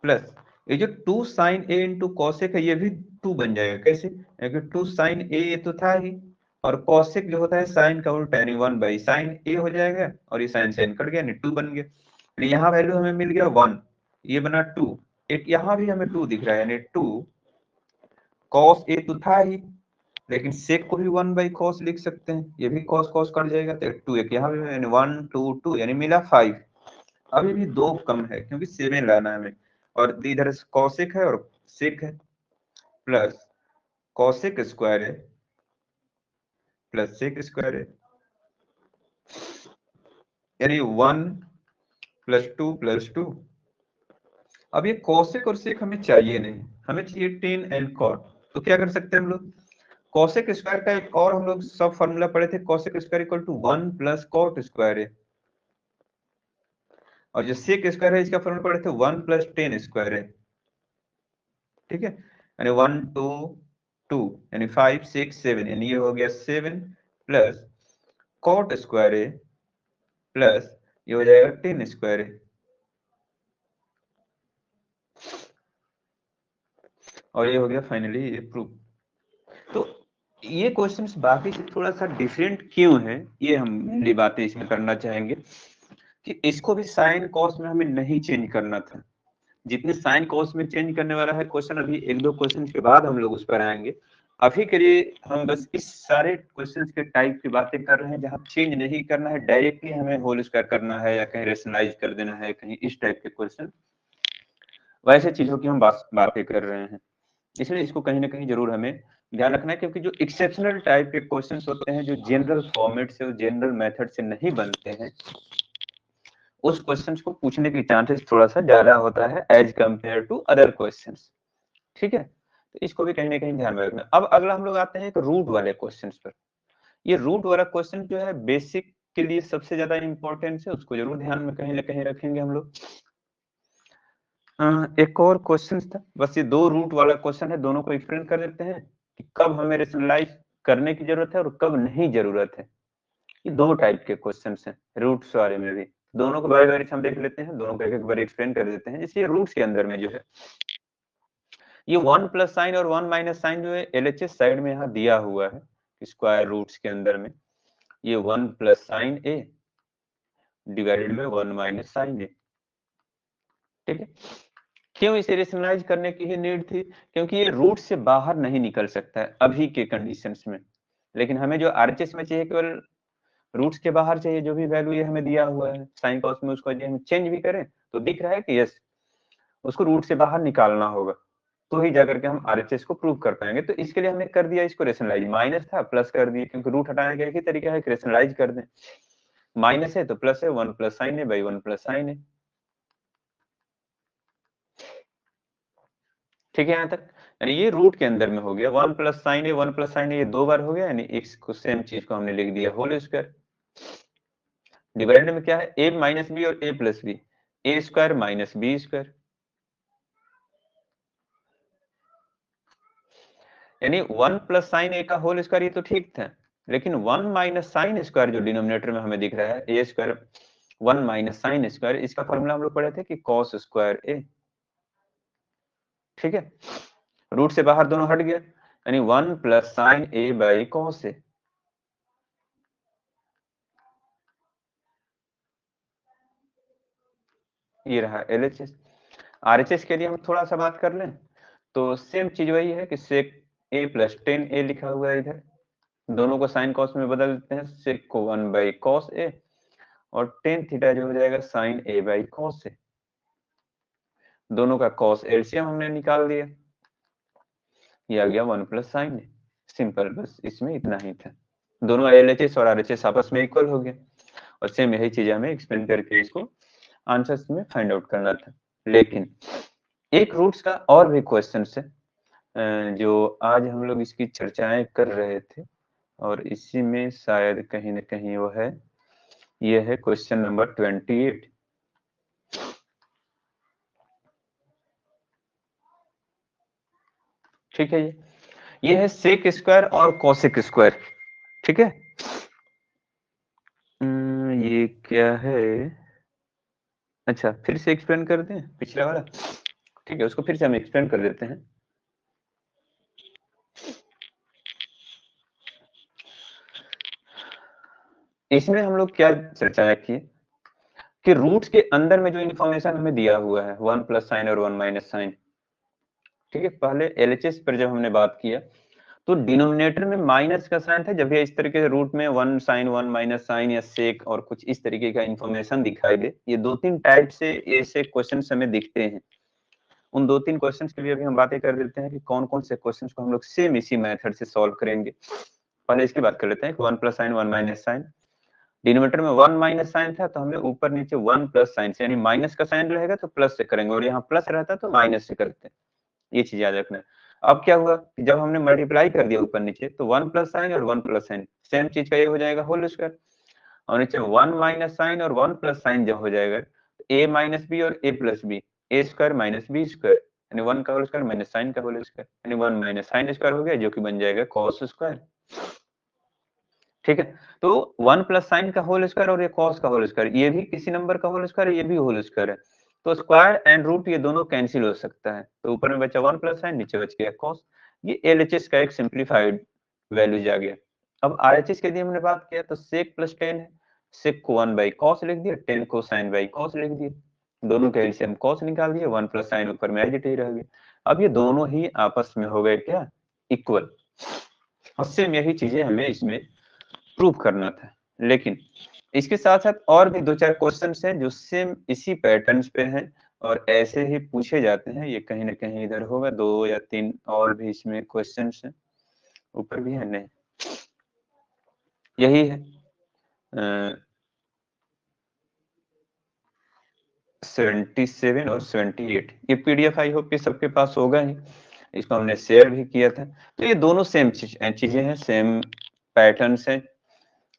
प्लस ये जो 2 साइन ए इंटू कॉसेक है ये भी 2 बन जाएगा, कैसे, क्योंकि 2 साइन ए तो था ही और कॉसेक जो होता है साइन का उल्टा यानी 1 बाई साइन ए हो जाएगा और ये साइन साइन कट गया यानी 2 बन गया। यहाँ वैल्यू हमें मिल गया 1, ये बना 2, एक यहाँ भी हमें 2 दिख रहा है यानी 2 कॉस ए तो था ही, लेकिन सेक को भी 1 बाई कॉस लिख सकते हैं, ये भी कॉस कॉस कट जाएगा तो 2 एक यहाँ भी यानी 1 2 2 यानी मिला 5। अभी भी 2 कम है क्योंकि 7 लाना है हमें, और इधर कॉसेक है और सेक है प्लस कॉसेक स्क्वायर है प्लस सेक स्क्वायर है यानी 1 प्लस 2 प्लस 2। अब ये कॉसेक और सेक हमें चाहिए नहीं, हमें चाहिए टेन एंड कॉट, तो क्या कर सकते हैं हम लोग, कॉसेक स्क्वायर का एक और हम लोग सब फॉर्मूला पढ़े थे, cosec square equal to 1 plus cot square है, और जो सेक स्क्वायर है इसका फॉर्मूला पढ़े थे 1 प्लस टेन स्क्वायर है। ठीक है, यानी 1 2 2 यानी 5 6 7 यानी ये हो गया 7 प्लस कॉट स्क्वायर है प्लस ये हो जाएगा 10 स्क्वायर है, और ये हो गया फाइनली ये प्रूफ। तो ये क्वेश्चंस बाकी से थोड़ा सा डिफरेंट क्यों है, ये हम मेनली बातें इसमें करना चाहेंगे कि इसको भी साइन कॉस में हमें नहीं चेंज करना था, जितने साइन कॉस में चेंज करने वाला है क्वेश्चन अभी एक दो क्वेश्चन के बाद हम लोग उस पर आएंगे। अभी के लिए हम बस इस सारे क्वेश्चंस के टाइप की बातें कर रहे हैं जहां चेंज नहीं करना है, डायरेक्टली हमें होल स्क्वायर करना है या कहीं रेशनलाइज कर देना है, कहीं इस टाइप के क्वेश्चन, वैसे चीजों की हम बातें कर रहे हैं, इसलिए इसको कहीं ना कहीं जरूर हमें ध्यान रखना है, क्योंकि जो एक्सेप्शनल टाइप के क्वेश्चंस होते हैं जो जनरल फॉर्मेट से जनरल मेथड से नहीं बनते हैं, उस क्वेश्चंस को पूछने की चांसेस थोड़ा सा ज्यादा होता है as compare to other questions. ठीक है, तो इसको भी कहीं ना कहीं ध्यान में रखना। अब अगला हम लोग आते हैं एक रूट वाले क्वेश्चंस पर। ये रूट वाला क्वेश्चन जो है बेसिक के लिए सबसे ज्यादा इंपॉर्टेंस है, उसको जरूर ध्यान में कहीं ना कहीं रखेंगे हम लोग। एक और क्वेश्चन था, बस ये 2 रूट वाला क्वेश्चन है, दोनों को एक्सप्लेन कर देते हैं कि कब हमें रेशनलाइज करने की जरूरत है और कब नहीं जरूरत है। ये 2 टाइप के क्वेश्चंस हैं रूट्स वाले में भी, दोनों को बारी बारी से हम देख लेते हैं, दोनों को एक एक बार एक्सप्लेन कर देते हैं। इसलिए रूट्स के अंदर में जो है ये 1 प्लस साइन और 1 माइनस साइन जो है एलएचएस साइड में यहाँ दिया हुआ है स्क्वायर रूट्स के अंदर में, ये 1 प्लस साइन ए डिवाइडेड में 1 माइनस साइन ए। ठीक है, क्यों इसे रेशनलाइज करने की ही नीड थी, क्योंकि ये रूट से बाहर नहीं निकल सकता है अभी के कंडीशंस में, लेकिन हमें जो आरएचएस में चाहिए केवल रूट्स के बाहर चाहिए, जो भी वैल्यू ये हमें दिया हुआ है साइन कॉस में, उसको हम चेंज भी करें तो दिख रहा है कि यस उसको रूट से बाहर निकालना होगा, तो ही जाकर के हम आरएचएस को प्रूव कर पाएंगे। तो इसके लिए हमने कर दिया इसको रेशनलाइज, माइनस था प्लस कर दिए, क्योंकि रूट हटाने का एक ही तरीका है कि रेशनलाइज कर दें, माइनस है तो प्लस है, 1 प्लस साइन है बाई 1 प्लस साइन है। ठीक है, यहाँ तक यानी ये रूट के अंदर में हो गया 1 प्लस साइन है 1 प्लस साइन है, ये 2 बार हो गया, यानी एक्स को सेम चीज को हमने लिख दिया होल स्क्वायर, डिवाइडेड में क्या है ए माइनस बी और ए plus B, A square minus B square, यानी 1 प्लस साइन ए का होल स्क्वायर, ये तो ठीक था, लेकिन 1 माइनस साइन स्क्वायर जो डिनोमिनेटर में हमें दिख रहा है ए स्क्वायर 1 माइनस साइन स्क्वायर, इसका फॉर्मूला हम लोग पढ़े थे कि कॉस स्क्वायर ए। ठीक है, रूट से बाहर दोनों हट गया, यानी 1 plus sine A by cos A. ये रहा LHS। RHS के लिए हम थोड़ा सा बात कर लें तो सेम चीज वही है कि सेक ए प्लस 10a लिखा हुआ है इधर, दोनों को साइन कॉस में बदल देते हैं, सेक को 1 बाई कॉस ए और टेन थीटा जो हो जाएगा साइन ए बाई कॉस ए। दोनों का कॉस एलसीएम हमने निकाल दिया, ये आ गया 1 प्लस साइन ए। सिंपल, बस इसमें इतना ही था। दोनों LHS और RHS आपस में इक्वल हो गए और सेम यही चीज हमें एक्सप्लेन करके इसको आंसर्स में फाइंड आउट करना था। लेकिन एक रूट्स का और भी क्वेश्चन है जो आज हम लोग इसकी चर्चाएं कर रहे थे और इसी में शायद कहीं ना कहीं वो है, ये है क्वेश्चन नंबर 28। ठीक है, ये है सेक स्क्वायर और कॉसेक स्क्वायर। ठीक है, ये क्या है, अच्छा फिर से एक्सप्लेन कर दें पिछला वाला। ठीक है, उसको फिर से हम एक्सप्लेन कर देते हैं। इसमें हम लोग क्या चर्चा की कि रूट्स के अंदर में जो इन्फॉर्मेशन हमें दिया हुआ है 1 प्लस साइन और 1 माइनस साइन। ठीक है, पहले LHS पर जब हमने बात किया तो डिनोमिनेटर में माइनस का साइन था, जब भी इस तरीके से रूट में 1 साइन 1 माइनस साइन या सेक और कुछ इस तरीके का इन्फॉर्मेशन दिखाई दे। ये 2-3 टाइप से ऐसे क्वेश्चन हमें दिखते हैं। उन 2-3 क्वेश्चंस के लिए अभी हम बातें कर देते हैं कि कौन कौन से क्वेश्चंस को हम लोग सेम इसी मेथड से सॉल्व करेंगे। पहले इसकी बात कर लेते हैं, 1 plus sine 1 minus sine. Denominator में 1 माइनस साइन था तो हमें ऊपर नीचे 1 प्लस साइन से, यानी माइनस का साइन रहेगा तो प्लस से करेंगे और यहाँ प्लस रहता तो माइनस से करते हैं। ये चीज याद रखना है। अब क्या हुआ कि जब हमने मल्टीप्लाई कर दिया ऊपर नीचे तो 1 प्लस साइन और 1 प्लस साइन सेम चीज का ये हो जाएगा होल स्क्वायर, और नीचे 1 माइनस साइन और 1 प्लस साइन जब हो जाएगा a माइनस बी और a plus B, A square minus B square, यानी 1 का होल स्क्वायर माइनस साइन का होल स्क्वायर, यानी 1 माइनस साइन स्क्वायर हो गया जो कि बन जाएगा कॉस स्क्वायर। ठीक है, तो 1 प्लस साइन का होल स्क्वायर और ये कॉस का होल स्क्वायर, ये भी किसी नंबर का होल स्क्वायर, ये भी होल स्क्वायर है, तो स्क्वायर एंड रूट ये दोनों कैंसिल हो सकता है, तो ऊपर में बचा 1 प्लस साइन, नीचे बच गया कॉस। ये LHS का एक सिंप्लीफाइड वैल्यूज आ गया। अब RHS के लिए हमने बात किया तो sec प्लस 10 है, sec को 1 बाई कॉस लिख दिया, 10 को साइन बाई कॉस लिख दिया, दोनों का एलसीएम कॉस निकाल दिया, 1 प्लस साइन ऊपर में एज इट इज रह गया। अब ये दोनों ही आपस में हो गए क्या, इक्वल। और सेम यही चीजें हमें इसमें प्रूव करना था। लेकिन इसके साथ साथ और भी 2-4 क्वेश्चन हैं जो सेम इसी पैटर्न्स पे हैं और ऐसे ही पूछे जाते हैं। ये कहीं ना कहीं इधर होगा, 2 या 3 और भी इसमें क्वेश्चन हैं, ऊपर भी है, नहीं यही है 77 और 78। ये PDF आई होप कि सबके पास होगा ही, इसको हमने शेयर भी किया था। तो ये दोनों सेम चीजें हैं, सेम पैटर्न्स हैं,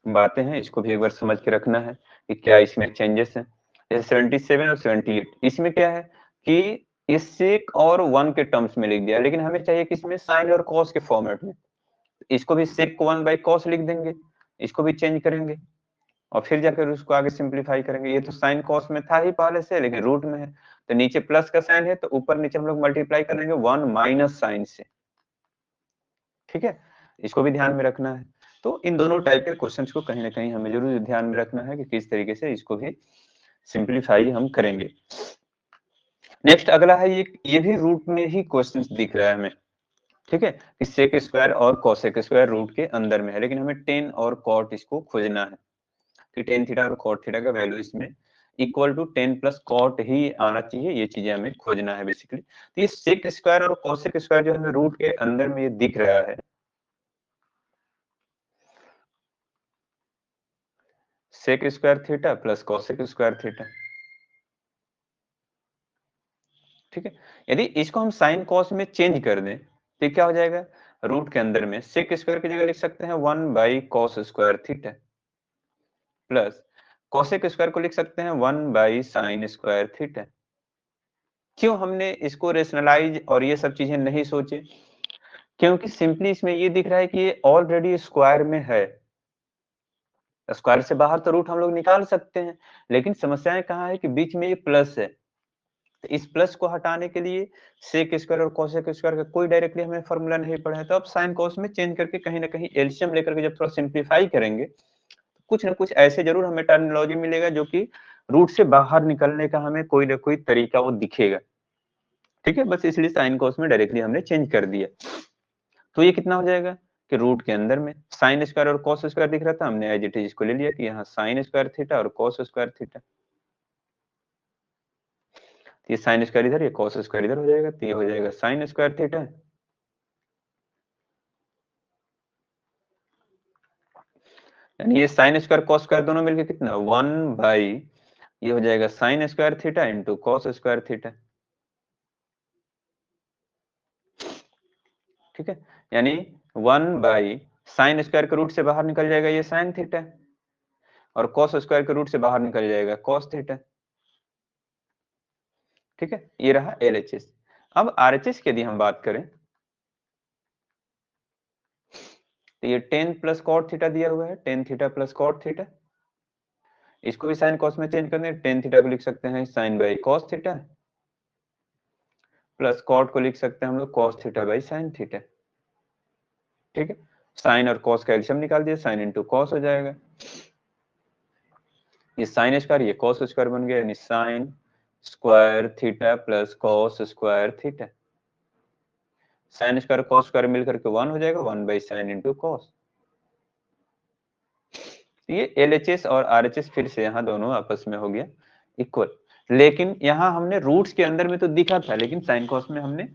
बातें हैं, इसको भी एक बार समझ के रखना है कि क्या इसमें चेंजेस हैं। जैसे 77 और 78 इसमें क्या है कि इस सेक और 1 के टर्म्स में लिख दिया, लेकिन हमें चाहिए किसमें, साइन और कॉस के फॉर्मेट में। इसको भी सेक को 1 बाई कॉस लिख देंगे, इसको भी चेंज करेंगे और फिर जाकर उसको आगे सिंप्लीफाई करेंगे। ये तो साइन कॉस में था ही पहले से, लेकिन रूट में है तो नीचे प्लस का साइन है तो ऊपर नीचे हम लोग मल्टीप्लाई करेंगे 1 माइनस साइन से। ठीक है, इसको भी ध्यान में रखना है। तो इन दोनों टाइप के क्वेश्चंस को कहीं ना कहीं हमें जरूर ध्यान में रखना है कि किस तरीके से इसको भी सिंप्लीफाई हम करेंगे। नेक्स्ट अगला है, ये भी रूट में ही क्वेश्चंस दिख रहा है हमें। ठीक है, कि सेक स्क्वायर और कोसेक स्क्वायर रूट के अंदर में है, लेकिन हमें टेन और कॉट इसको खोजना है कि टेन थीटा और कॉट थीटा का वैल्यू इसमें इक्वल टू 10 प्लस कॉट ही आना चाहिए। ये चीजें हमें खोजना है बेसिकली। तो ये सेक स्क्वायर और कोसेक स्क्वायर जो हमें रूट के अंदर में ये दिख रहा है, sec square theta plus cosec square theta. ठीक है, यदि इसको हम साइन कॉस में चेंज कर दें तो क्या हो जाएगा, रूट के अंदर में सेक स्क्वायर की जगह लिख सकते हैं 1 by cos square theta plus cosec square को लिख सकते हैं 1 बाई साइन स्क्वायर थीटा। क्यों हमने इसको रेशनलाइज और ये सब चीजें नहीं सोचे, क्योंकि सिंपली इसमें ये दिख रहा है कि ये ऑलरेडी स्क्वायर में है। स्क्वायर से बाहर तो रूट हम लोग निकाल सकते हैं, लेकिन समस्याएं कहाँ है कि बीच में ये प्लस है, तो इस प्लस को हटाने के लिए सेक स्क्वायर और कोसेक स्क्वायर का कोई डायरेक्टली हमें फॉर्मूला नहीं पड़ा है, तो अब साइन कॉस में चेंज करके कहीं ना कहीं एलसीएम लेकर के जब थोड़ा सिंप्लीफाई करेंगे तो कुछ ना कुछ ऐसे जरूर हमें टर्मिनोलॉजी मिलेगा जो कि रूट से बाहर निकलने का हमें कोई ना कोई तरीका वो दिखेगा। ठीक है, बस इसलिए साइन कॉस में डायरेक्टली हमने चेंज कर दिया। तो ये कितना हो जाएगा कि रूट के अंदर में साइन स्क्वायर और कॉस स्क्वायर दिख रहा था, हमने एज इट इज इसको ले लिया कि यहाँ साइन स्क्वायर थीटा और कॉस स्क्वायर थीटा। ये साइन स्क्वायर इधर, ये कॉस स्क्वायर इधर हो जाएगा, तो ये हो जाएगा साइन स्क्वायर थीटा। यानी ये साइन स्क्वायर कॉस स्क्वायर दोनों मिलके कितना 1 बाई ये हो जाएगा sine square theta into cos square theta. ठीक है, यानी 1 बाई साइन स्क्वायर के रूट से बाहर निकल जाएगा ये साइन थीटा और कॉस स्क्वायर के रूट से बाहर निकल जाएगा कॉस थीटा। ठीक है, ये रहा एलएचएस। अब आरएचएस की यदि हम बात करें तो ये टेन प्लस कॉट थीटा दिया हुआ है, tan theta plus cot theta. इसको भी साइन कॉस में चेंज करने टेन थीटा को लिख सकते हैं sine by cos theta plus cot को लिख सकते हैं हम लोग cos theta by sine theta. ठीक है, साइन और कॉस का एलसीएम निकाल दिया, साइन इंटू कॉस हो जाएगा, ये साइन स्क्वायर ये कॉस स्क्वायर बन गया, यानी sign square theta plus cos square theta. Sign square cos square मिलकर के 1 हो जाएगा, 1 बाई साइन इंटू कॉस। ये एलएचएस और आरएचएस फिर से यहाँ दोनों आपस में हो गया इक्वल, लेकिन यहाँ हमने रूट्स के अंदर में तो दिखा था, लेकिन साइन कॉस में हमने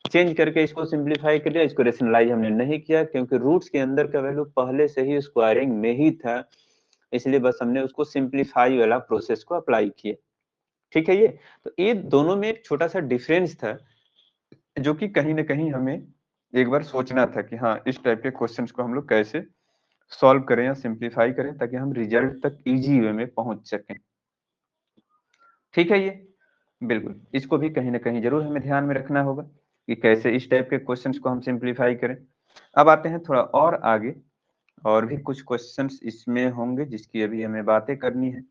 चेंज करके इसको सिंप्लीफाई कर दिया, इसको रेशनलाइज हमने नहीं किया क्योंकि रूट्स के अंदर का वैल्यू पहले से ही स्क्वायरिंग में ही था, इसलिए बस हमने उसको सिंप्लीफाई वाला प्रोसेस को अप्लाई किया। ठीक है, ये तो ये दोनों में एक छोटा सा डिफरेंस था जो कि कहीं ना कहीं हमें एक बार सोचना था कि हाँ इस टाइप के क्वेश्चंस को हम लोग कैसे सॉल्व करें या सिंप्लीफाई करें ताकि हम रिजल्ट तक इजी वे में पहुंच सकें। ठीक है, ये बिल्कुल इसको भी कहीं ना कहीं जरूर हमें ध्यान में रखना होगा कि कैसे इस टाइप के क्वेश्चंस को हम सिंप्लीफाई करें। अब आते हैं थोड़ा और आगे, और भी कुछ क्वेश्चंस इसमें होंगे जिसकी अभी हमें बातें करनी है।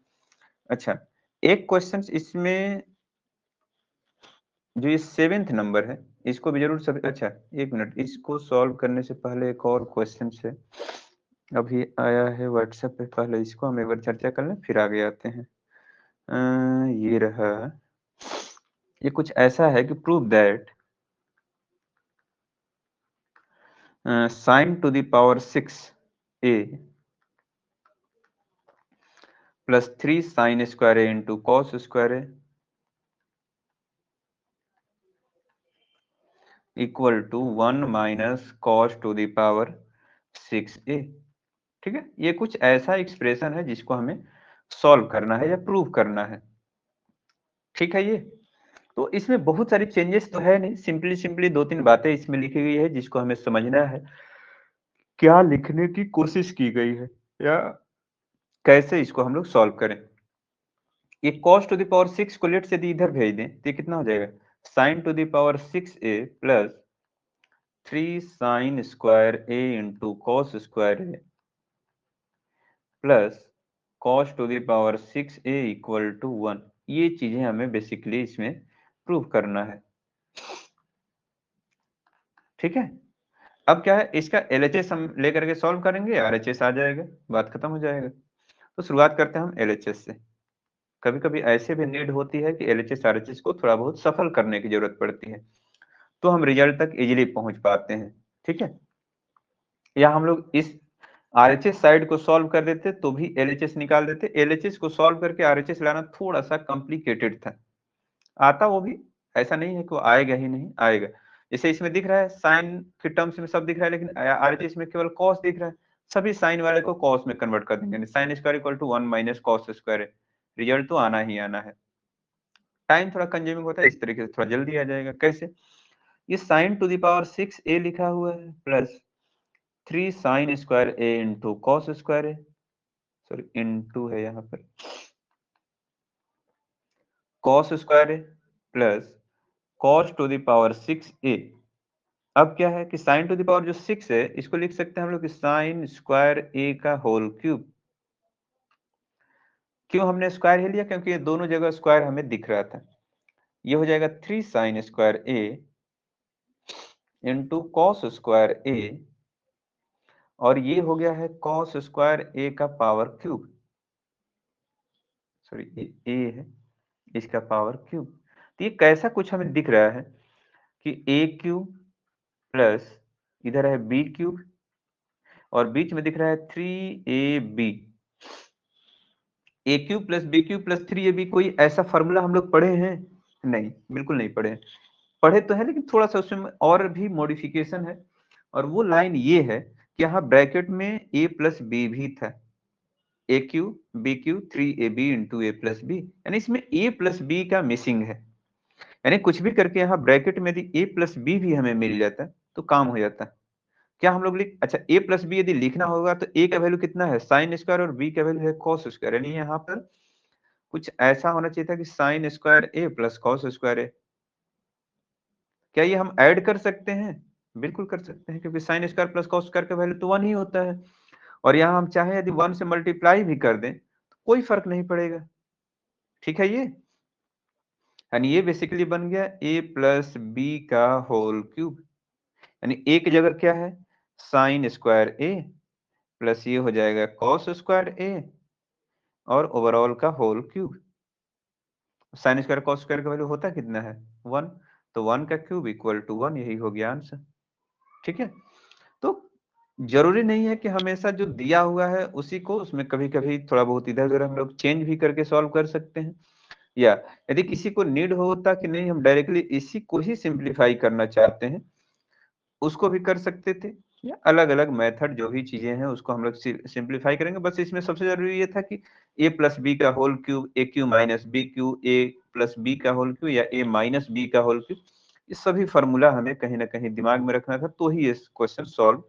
अच्छा, एक क्वेश्चंस इसमें जो ये 7th नंबर है इसको भी जरूर सब। अच्छा एक मिनट, इसको सॉल्व करने से पहले एक और क्वेश्चन है अभी आया है व्हाट्सएप पे, पहले इसको हम एक बार चर्चा कर लें फिर आगे आते हैं। ये रहा, ये कुछ ऐसा है कि prove that sine to the power 6a plus 3 sine square A into cos square A equal to 1 minus cos to the power 6a। ठीक है, ये कुछ ऐसा एक्सप्रेशन है जिसको हमें सॉल्व करना है या प्रूव करना है। ठीक है, ये तो इसमें बहुत सारी चेंजेस तो है नहीं, सिंपली सिंपली दो तीन बातें इसमें लिखी गई है जिसको हमें समझना है क्या लिखने की कोशिश की गई है या कैसे इसको हम लोग सॉल्व करें। ये cos टू द पावर 6 को लेट से यदि इधर भेज दें तो ये कितना हो जाएगा sin to the power 6a plus 3 sine square a into cos square A plus cos to the power 6a equal to 1। ये चीजें हमें बेसिकली इसमें प्रूव करना है। ठीक है, अब क्या है इसका एलएचएस हम लेकर के सॉल्व करेंगे, आरएचएस आ जाएगा, बात खत्म हो जाएगा। तो शुरुआत करते हैं हम एलएचएस से। कभी कभी ऐसे भी नीड होती है कि एलएचएस आरएचएस को थोड़ा बहुत सफल करने की जरूरत पड़ती है तो हम रिजल्ट तक इजीली पहुंच पाते हैं। ठीक है, या हम लोग इस आरएचएस साइड को सॉल्व कर देते तो भी एलएचएस निकाल देते। एलएचएस को सॉल्व करके आरएचएस लाना थोड़ा सा कॉम्प्लिकेटेड था, आता वो भी, ऐसा नहीं है कि वो आएगा ही नहीं, आएगा। जैसे इसमें दिख रहा है साइन के टर्म्स में सब दिख रहा है, लेकिन आरएचएस में केवल कॉस दिख रहा है, सभी साइन वाले को कॉस में कन्वर्ट कर देंगे, sine square equal to 1 minus cos square है, रिजल्ट तो आना ही आना है। टाइम थोड़ा कंज्यूमिंग होता है, इस तरीके से थोड़ा जल्दी आ जाएगा। कैसे, ये sign to the power 6a लिखा हुआ है plus 3 sine square a into cos square है, सॉरी इंटू है यहाँ पर, कॉस स्क्वायर है plus cos to the power 6a। अब क्या है कि साइन टू द पावर जो 6 है इसको लिख सकते हैं हम लोग साइन स्क्वायर a का होल क्यूब। क्यों हमने स्क्वायर ही लिया, क्योंकि ये दोनों जगह स्क्वायर हमें दिख रहा था। ये हो जाएगा 3 sine square A into cos square ए, और ये हो गया है कॉस स्क्वायर ए का पावर क्यूब, सॉरी ए है, इसका पावर क्यूब। तो ये कैसा कुछ हमें दिख रहा है कि ए क्यूब प्लस इधर है बी क्यूब और बीच में दिख रहा है 3ab। A cube plus b cube plus 3ab, कोई ऐसा फॉर्मूला हम लोग पढ़े हैं? नहीं, बिल्कुल नहीं पढ़े। पढ़े तो है लेकिन थोड़ा सा उसमें और भी मॉडिफिकेशन है, और वो लाइन ये है कि यहाँ ब्रैकेट में a प्लस बी भी था, a cube b cube 3ab into a plus b, यानी इसमें a प्लस बी का मिसिंग है। यानी कुछ भी करके यहाँ ब्रैकेट में यदि a प्लस बी भी हमें मिल जाता तो काम हो जाता। क्या हम लोग लिख, अच्छा a प्लस बी यदि लिखना होगा तो a का वैल्यू कितना है, साइन स्क्वायर, और b का वैल्यू है कॉस स्क्वायर, यानी यहाँ पर कुछ ऐसा होना चाहिए था कि sign square A plus cos square ए। क्या ये हम ऐड कर सकते हैं? बिल्कुल कर सकते हैं, क्योंकि sine square plus cos square का वैल्यू तो 1 ही होता है, और यहाँ हम चाहे यदि 1 से मल्टीप्लाई भी कर दें तो कोई फर्क नहीं पड़ेगा। ठीक है, ये यानी ये बेसिकली बन गया a प्लस बी का होल क्यूब, यानी a की जगह क्या है, साइन स्क्वायर a प्लस ये हो जाएगा कॉस स्क्वायर a और ओवरऑल का whole cube. Sine square cos square का वैल्यू होता कितना है, 1, तो 1 का क्यूब इक्वल टू 1, यही हो गया आंसर। ठीक है, तो जरूरी नहीं है कि हमेशा जो दिया हुआ है उसी को, उसमें कभी कभी थोड़ा बहुत इधर उधर हम लोग चेंज भी करके सॉल्व कर सकते हैं, या यदि किसी को नीड होता कि नहीं हम डायरेक्टली इसी को ही सिंप्लीफाई करना चाहते हैं, उसको भी कर सकते थे, या अलग अलग मेथड जो भी चीजें हैं उसको हम लोग सिंप्लीफाई करेंगे। बस इसमें सबसे जरूरी ये था कि a प्लस बी का होल क्यूब, ए क्यू माइनस बी क्यू, ए प्लस बी का होल क्यूब, या ए माइनस बी का होल क्यूब, ये सभी फॉर्मूला हमें कहीं ना कहीं दिमाग में रखना था, तो ही ये क्वेश्चन सॉल्व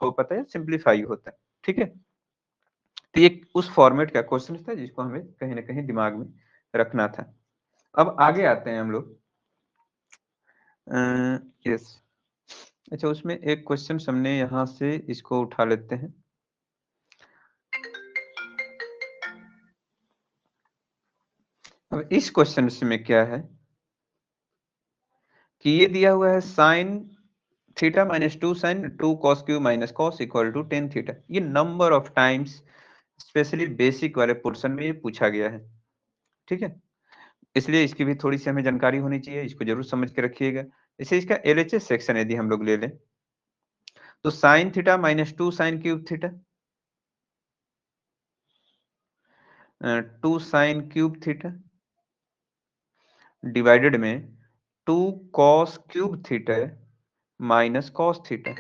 हो पाता है, सिंप्लीफाई होता है। ठीक है, तो ये उस फॉर्मेट का क्वेश्चन था जिसको हमें कहीं ना कहीं दिमाग में रखना था। अब आगे आते हैं हम लोग, यस, अच्छा उसमें एक क्वेश्चन हमने यहाँ से इसको उठा लेते हैं। अब इस क्वेश्चन में क्या है कि ये दिया हुआ है sine theta minus 2 sine 2 cos cube minus cos equal to tan theta. ये number of times specially basic वाले पोर्शन में ये पूछा गया है। ठीक है, इसलिए इसकी भी थोड़ी सी हमें जानकारी होनी चाहिए, इसको जरूर समझ के रखिएगा। इसे इसका एलएचएस सेक्शन यदि हम लोग ले लें तो sign theta minus 2 sine cube theta, 2 sine cube theta divided में 2 cos cube theta minus cos theta.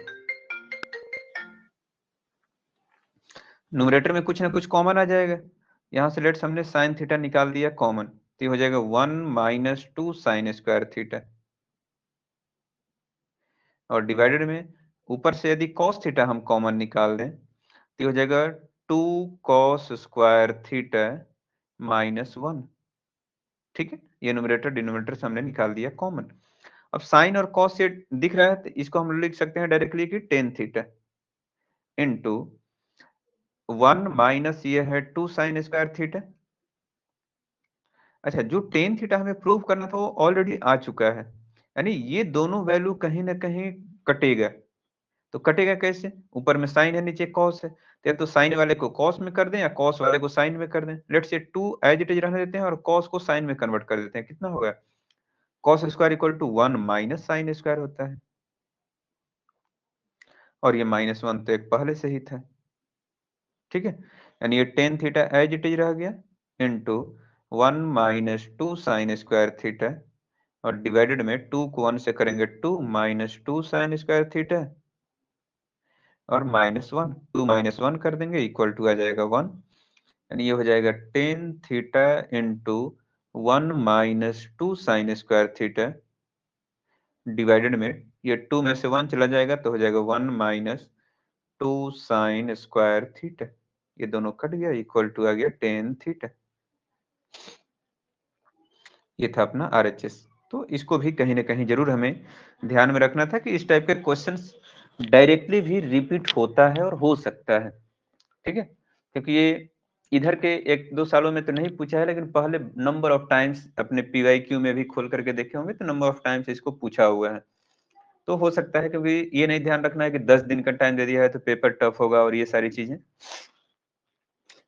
Numerator में कुछ ना कुछ कॉमन आ जाएगा, यहां से लेट्स हमने साइन थीटा निकाल दिया कॉमन, तो ये हो जाएगा 1 माइनस 2 साइन स्क्वायर थीटा, और डिवाइडेड में ऊपर से यदि कॉस थीटा हम कॉमन निकाल दें तो ये हो जाएगा 2 कॉस स्क्वायर थीटा माइनस 1। ठीक है, ये न्यूमरेटर डिनोमिनेटर से हमने निकाल दिया कॉमन। अब साइन और कॉस से दिख रहा है तो इसको हम लिख सकते हैं डायरेक्टली कि टेन थीटा इंटू 1 माइनस ये है 2 साइन स्क्वायर थीटा। अच्छा, जो टेन थीटा हमें प्रूव करना था वो ऑलरेडी आ चुका है, यानी ये दोनों वैल्यू कहीं ना कहीं कटेगा। तो कटेगा कैसे, ऊपर में साइन है नीचे कॉस है, तो या तो साइन वाले को कॉस में कर दें या कॉस वाले को साइन में कर दें। Let's say 2 as it is रहने देते हैं और कॉस को साइन में कन्वर्ट कर देते हैं। कितना होगा, cos square equal to 1 minus sine square होता है, और ये माइनस 1 तो एक पहले से ही था। ठीक है, यानी ये tan theta as it is रह गया into 1 minus 2 sine square theta, और डिवाइडेड में 2 को 1 से करेंगे 2 माइनस 2 साइन स्क्वायर थीटा, और माइनस 1, 2 माइनस 1 कर देंगे इक्वल टू आ जाएगा 1, यानी ये हो जाएगा tan theta into 1 minus 2 sine square theta, divided में ये 2 में से 1 चला जाएगा तो हो जाएगा 1 माइनस 2 साइन स्क्वायर थीटा, ये दोनों कट गया इक्वल टू आ गया टेन थीटा। ये था अपना आरएचएस। तो इसको भी कहीं ना कहीं जरूर हमें ध्यान में रखना था कि इस टाइप के क्वेश्चंस डायरेक्टली भी रिपीट होता है और हो सकता है। ठीक है, क्योंकि ये इधर के 1-2 सालों में तो नहीं पूछा है, लेकिन पहले नंबर ऑफ टाइम्स अपने पीवाईक्यू में भी खोल करके देखे होंगे, तो नंबर ऑफ टाइम्स इसको पूछा हुआ है। तो हो सकता है, क्योंकि ये नहीं ध्यान रखना है कि 10 दिन का टाइम दे दिया है तो पेपर टफ होगा और ये सारी चीजें।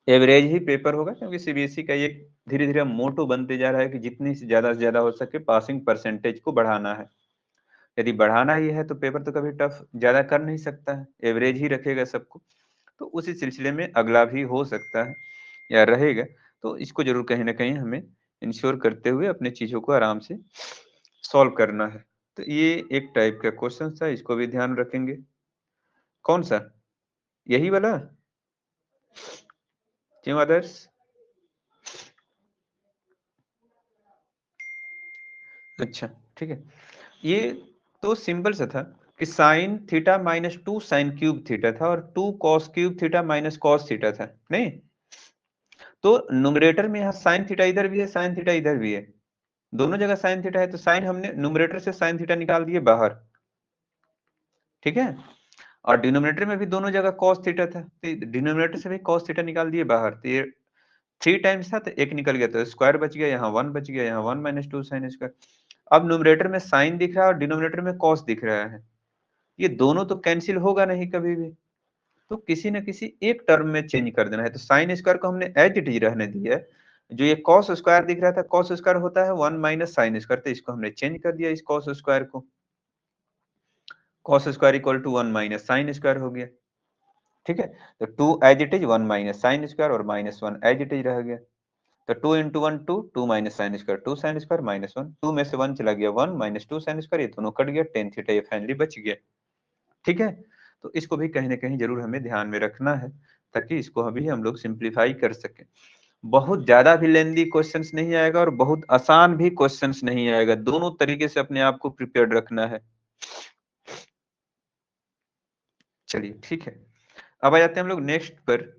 एवरेज ही पेपर होगा, क्योंकि सीबीएसई का ये धीरे-धीरे मोटो बनते जा रहा है कि जितनी से ज्यादा हो सके पासिंग परसेंटेज को बढ़ाना है। यदि बढ़ाना ही है तो पेपर तो कभी टफ ज्यादा कर नहीं सकता है, एवरेज ही रखेगा सबको। तो उसी सिलसिले में अगला भी हो सकता है या रहेगा, तो इसको जरूर कहीं ना कहीं हमें इंश्योर करते हुए अपने चीजों को आराम से सॉल्व करना है। तो ये एक टाइप का क्वेश्चन था, इसको भी ध्यान रखेंगे। कौन सा? यही वाला? क्यों आदर्श? अच्छा, ठीक है। ये तो सिंपल सा था कि sign theta minus 2 sine cube theta था, और 2 cos cube theta minus cos theta था, नहीं? तो न्यूमरेटर में यहाँ साइन थीटा इधर भी है, साइन थीटा इधर भी है, दोनों जगह साइन थीटा है, तो साइन हमने न्यूमरेटर से साइन थीटा निकाल दिए बाहर, ठीक है। और डिनोमिनेटर में भी दोनों जगह cos थीटा था, तो डिनोमिनेटर से भी cos थीटा निकाल दिए बाहर, तो ये 3 टाइम्स था तो एक निकल गया, तो स्क्वायर बच गया, यहाँ 1 बच गया, यहाँ 1 माइनस 2 साइन स्क्वायर। अब न्यूमरेटर में साइन दिख रहा है और डिनोमिनेटर में cos दिख रहा है, ये दोनों तो कैंसिल होगा नहीं कभी भी, तो किसी न किसी एक टर्म में चेंज कर देना है। तो साइन स्क्वायर को हमने एज इट इज रहने दिया है, जो ये cos स्क्वायर दिख रहा था, cos स्क्वायर होता है 1 माइनस साइन स्क्वायर, तो इसको हमने चेंज कर दिया, इस cos स्क्वायर को, cos square equal to 1 minus sine square हो गया, ठीक है। तो 2 as it is, 1 minus sine square और माइनस 1 एज इट इज रह गया। तो 2 into 1 2, 2 minus sine square 2 sine square minus 1, 2 में से 1 चला गया 1 माइनस 2 साइन स्क्वायर, ये दोनों कट गया, टेन थीटा ये फाइनली बच गया, ठीक है। तो इसको भी कहीं ना कहीं जरूर हमें ध्यान में रखना है, ताकि इसको अभी हम लोग सिंप्लीफाई कर सकें। बहुत ज्यादा भी लेंदी क्वेश्चंस नहीं आएगा और बहुत आसान भी क्वेश्चंस नहीं आएगा, दोनों तरीके से अपने आप को प्रिपेयर्ड रखना है। चलिए ठीक है, अब आ जाते हैं हम लोग नेक्स्ट पर।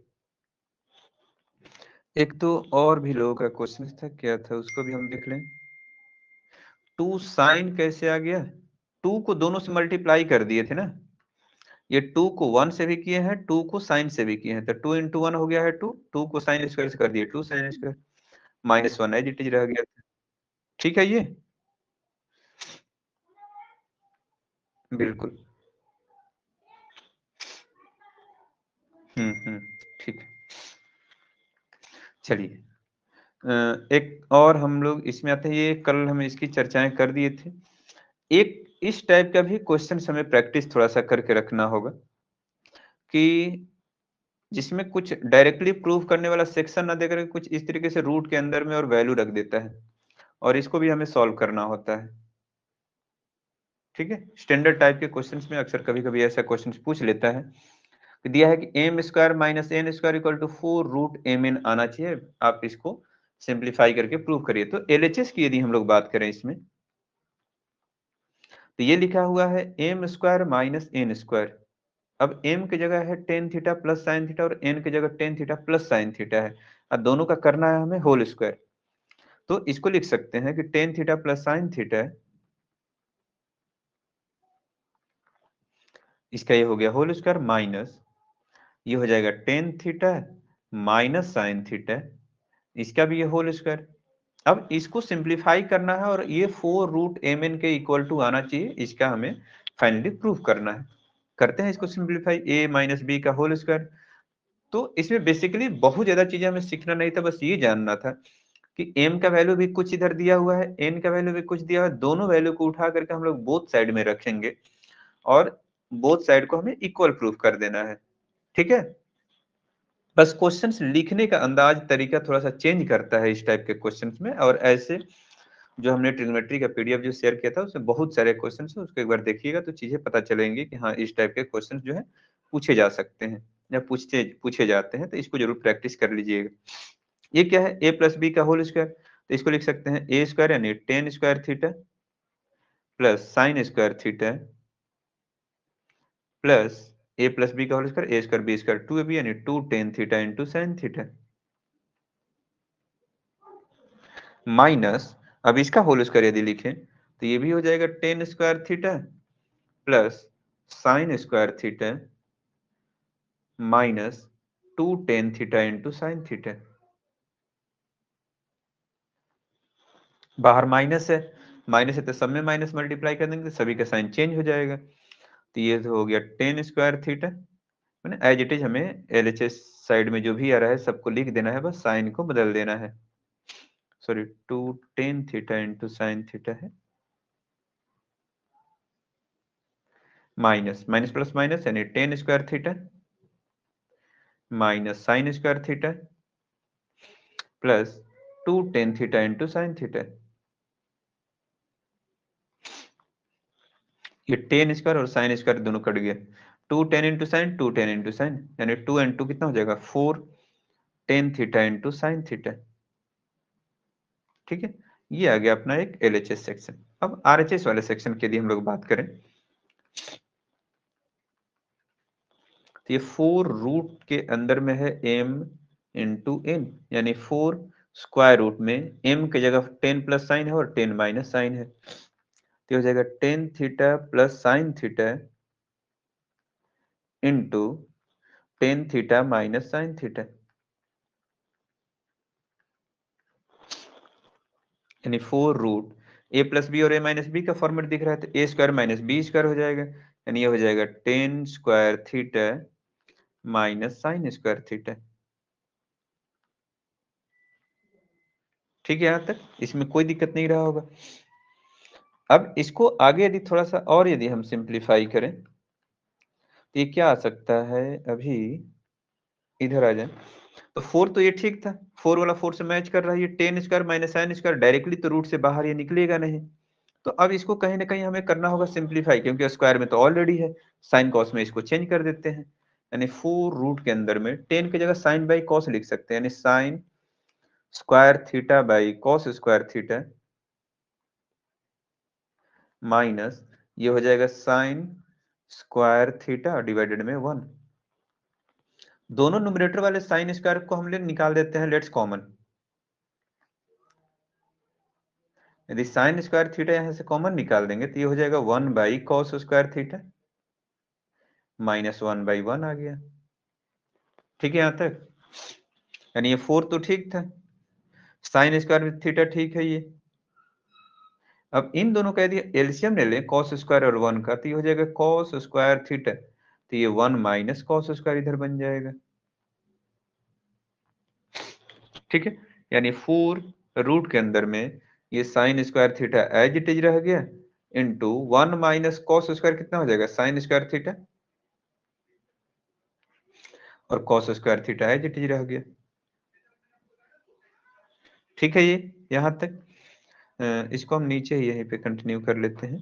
एक तो और भी लोगों का क्वेश्चन था, क्या था उसको भी हम देख लें। 2 साइन कैसे आ गया? 2 को दोनों से मल्टीप्लाई कर दिए थे ना, ये 2 को 1 से भी किए हैं, 2 को साइन से भी किए हैं, तो 2 इंटू 1 हो गया है 2, 2 को साइन स्क्वायर से कर दिए 2 sine square, minus 1 as it is रह गया, ठीक है ये, बिल्कुल। ठीक है। चलिए, एक और हम लोग इसमें आते हैं, ये कल हम इसकी चर्चाएं कर दिए थे। एक इस टाइप का भी क्वेश्चन हमें प्रैक्टिस थोड़ा सा करके रखना होगा, कि जिसमें कुछ डायरेक्टली प्रूव करने वाला सेक्शन ना देकर कुछ इस तरीके से रूट के अंदर में और वैल्यू रख देता है, और इसको भी हमें सॉल्व करना होता है, ठीक है। स्टैंडर्ड टाइप के क्वेश्चंस में अक्सर कभी कभी ऐसा क्वेश्चन पूछ लेता है कि दिया है कि M square minus N square equal to 4 root M N आना चाहिए, आप इसको सिंप्लीफाई करके प्रूव करिए। तो एलएचएस की यदि हम लोग बात करें इसमें, तो ये लिखा हुआ है M square minus N square. अब m की जगह है tan theta plus sine theta और n की जगह tan theta plus sine theta है, अब दोनों का करना है हमें होल स्क्वायर। तो इसको लिख सकते हैं कि tan theta plus sine theta है, इसका ये हो गया होल स्क्वायर, माइनस ये हो जाएगा tan theta minus sine theta, इसका भी ये होल स्क्वायर। अब इसको सिंप्लीफाई करना है और ये 4 रूट एम एन के इक्वल टू आना चाहिए, इसका हमें फाइनली प्रूफ करना है। करते हैं इसको सिंप्लीफाई, a माइनस बी का होल स्क्वायर। तो इसमें बेसिकली बहुत ज्यादा चीजें हमें सीखना नहीं था, बस ये जानना था कि m का वैल्यू भी कुछ इधर दिया हुआ है, n का वैल्यू भी कुछ दिया हुआ है, दोनों वैल्यू को उठा करके हम लोग बोथ साइड में रखेंगे और बोथ साइड को हमें इक्वल प्रूफ कर देना है, ठीक है। बस क्वेश्चंस लिखने का अंदाज तरीका थोड़ा सा चेंज करता है इस टाइप के क्वेश्चंस में, और ऐसे जो हमने ट्रिग्नोमेट्री का पीडीएफ जो शेयर किया था उसमें बहुत सारे क्वेश्चन है, उसको एक बार देखिएगा तो चीजें पता चलेंगी कि हाँ इस टाइप के क्वेश्चन जो है पूछे जा सकते हैं या पूछते पूछे जाते हैं, तो इसको जरूर प्रैक्टिस कर लीजिएगा। ये क्या है, ए प्लस बी का होल स्क्वायर, तो इसको लिख सकते हैं ए स्क्वायर यानी tan square theta plus sine square theta plus a plus B का whole square, a square B square 2ab यानी 2 tan theta into sine theta, minus अब इसका होल स्क्वायर यदि लिखें तो ये भी हो जाएगा ten square theta plus sine square theta minus 2 tan theta into sine theta. बाहर माइनस है तो सब में माइनस मल्टीप्लाई कर देंगे, सभी का साइन चेंज हो जाएगा। तो ये तो हो गया टेन स्क्वायर थीटा, मैंने एज इट इज हमें एलएचएस साइड में जो भी आ रहा है सबको लिख देना है, बस साइन को बदल देना है। Sorry, 2 tan theta into sine theta है, माइनस माइनस प्लस माइनस यानी tan square theta minus sine square theta plus 2 tan theta into sine theta. ये टेन स्क्वायर और साइन स्क्वायर दोनों कट गया, 2 tan into sine 2 tan into sine यानी 2 and 2 कितना हो जाएगा 4 tan theta into sine theta. ठीक है, ये आ गया अपना एक एलएचएस सेक्शन। अब आरएचएस वाले सेक्शन के लिए हम लोग बात करें तो ये 4 रूट के अंदर में है m इंटू एन, यानी 4 स्क्वायर रूट में m की जगह 10 प्लस साइन है और 10 माइनस साइन है, तो हो जाएगा tan theta plus sine theta into ten theta minus sine theta, यानी 4 रूट ए प्लस बी और ए माइनस बी का फॉर्मेट दिख रहा है, तो ए स्क्वायर माइनस बी स्क्वायर हो जाएगा, यानी ये हो जाएगा ten square theta minus sine square theta. ठीक है, यहां तक इसमें कोई दिक्कत नहीं रहा होगा। अब इसको आगे यदि थोड़ा सा और यदि हम सिंप्लीफाई करें तो ये क्या आ सकता है, अभी इधर आ जाए तो 4 तो ये ठीक था, 4 वाला 4 से मैच कर रहा है, ये ten square minus sine square directly तो रूट से बाहर ये निकलेगा नहीं, तो अब इसको कहीं ना कहीं हमें करना होगा सिंप्लीफाई, क्योंकि स्क्वायर में तो ऑलरेडी है, साइन कॉस में इसको चेंज कर देते हैं, यानी 4 रूट के अंदर में 10 की जगह साइन बाई कॉस लिख सकते हैं, यानी sign square theta by cos square theta minus ये हो जाएगा साइन स्क्वायर थीटा डिवाइडेड में 1। दोनों न्यूमरेटर वाले साइन स्क्वायर को हम लोग निकाल देते हैं, लेट्स कॉमन। यदि साइन स्क्वायर थीटा यहां से कॉमन निकाल देंगे तो ये हो जाएगा 1 by cos square theta minus 1 by 1 आ गया। ठीक है यहां तक, यानी ये 4 तो ठीक था, साइन स्क्वायर थीटा ठीक है ये। अब इन दोनों का यदि एलसीएम ले लें कॉस स्क्वायर और 1 का, तो ये हो जाएगा कॉस स्क्वायर थीटा, तो ये 1 माइनस कॉस स्क्वायर इधर बन जाएगा। ठीक है, यानी 4 रूट के अंदर में ये sine square theta as it is रह गया इंटू 1 माइनस कॉस स्क्वायर कितना हो जाएगा साइन स्क्वायर थीटा, और cos square theta as it is रह गया। ठीक है, ये यहां तक इसको हम नीचे ही यहीं पे कंटिन्यू कर लेते हैं,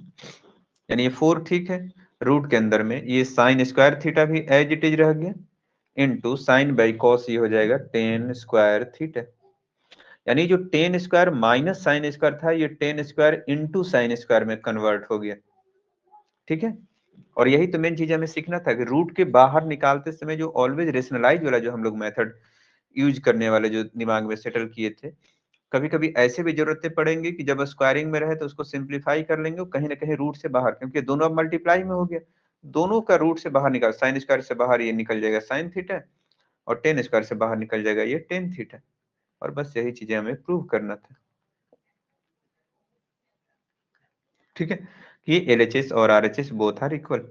यानी ये 4 ठीक है, रूट के अंदर में ये साइन स्क्वायर थीटा भी एज इट इज रह गया इंटू साइन बाई कॉस ये हो जाएगा टेन स्क्वायर थीटा, यानी जो ten square minus sine square था ये ten square into sine square में कन्वर्ट हो गया। ठीक है, और यही तो मेन चीज हमें सीखना था कि रूट के बाहर निकालते समय जो ऑलवेज रेशनलाइज वाला जो हम लोग मेथड यूज करने वाले जो दिमाग में सेटल किए थे, कभी कभी ऐसे भी जरूरतें पड़ेंगी कि जब स्क्वायरिंग में रहे तो उसको सिंप्लीफाई कर लेंगे कहीं ना कहीं रूट से बाहर, क्योंकि दोनों अब मल्टीप्लाई में हो गया, दोनों का रूट से बाहर निकाल, साइन स्क्वायर से बाहर ये निकल जाएगा साइन थीटा और टेन स्क्वायर से बाहर निकल जाएगा ये टेन थीटा, और बस यही चीजें हमें प्रूव करना था। ठीक है, कि एलएचएस और आरएचएस बोथ आर इक्वल,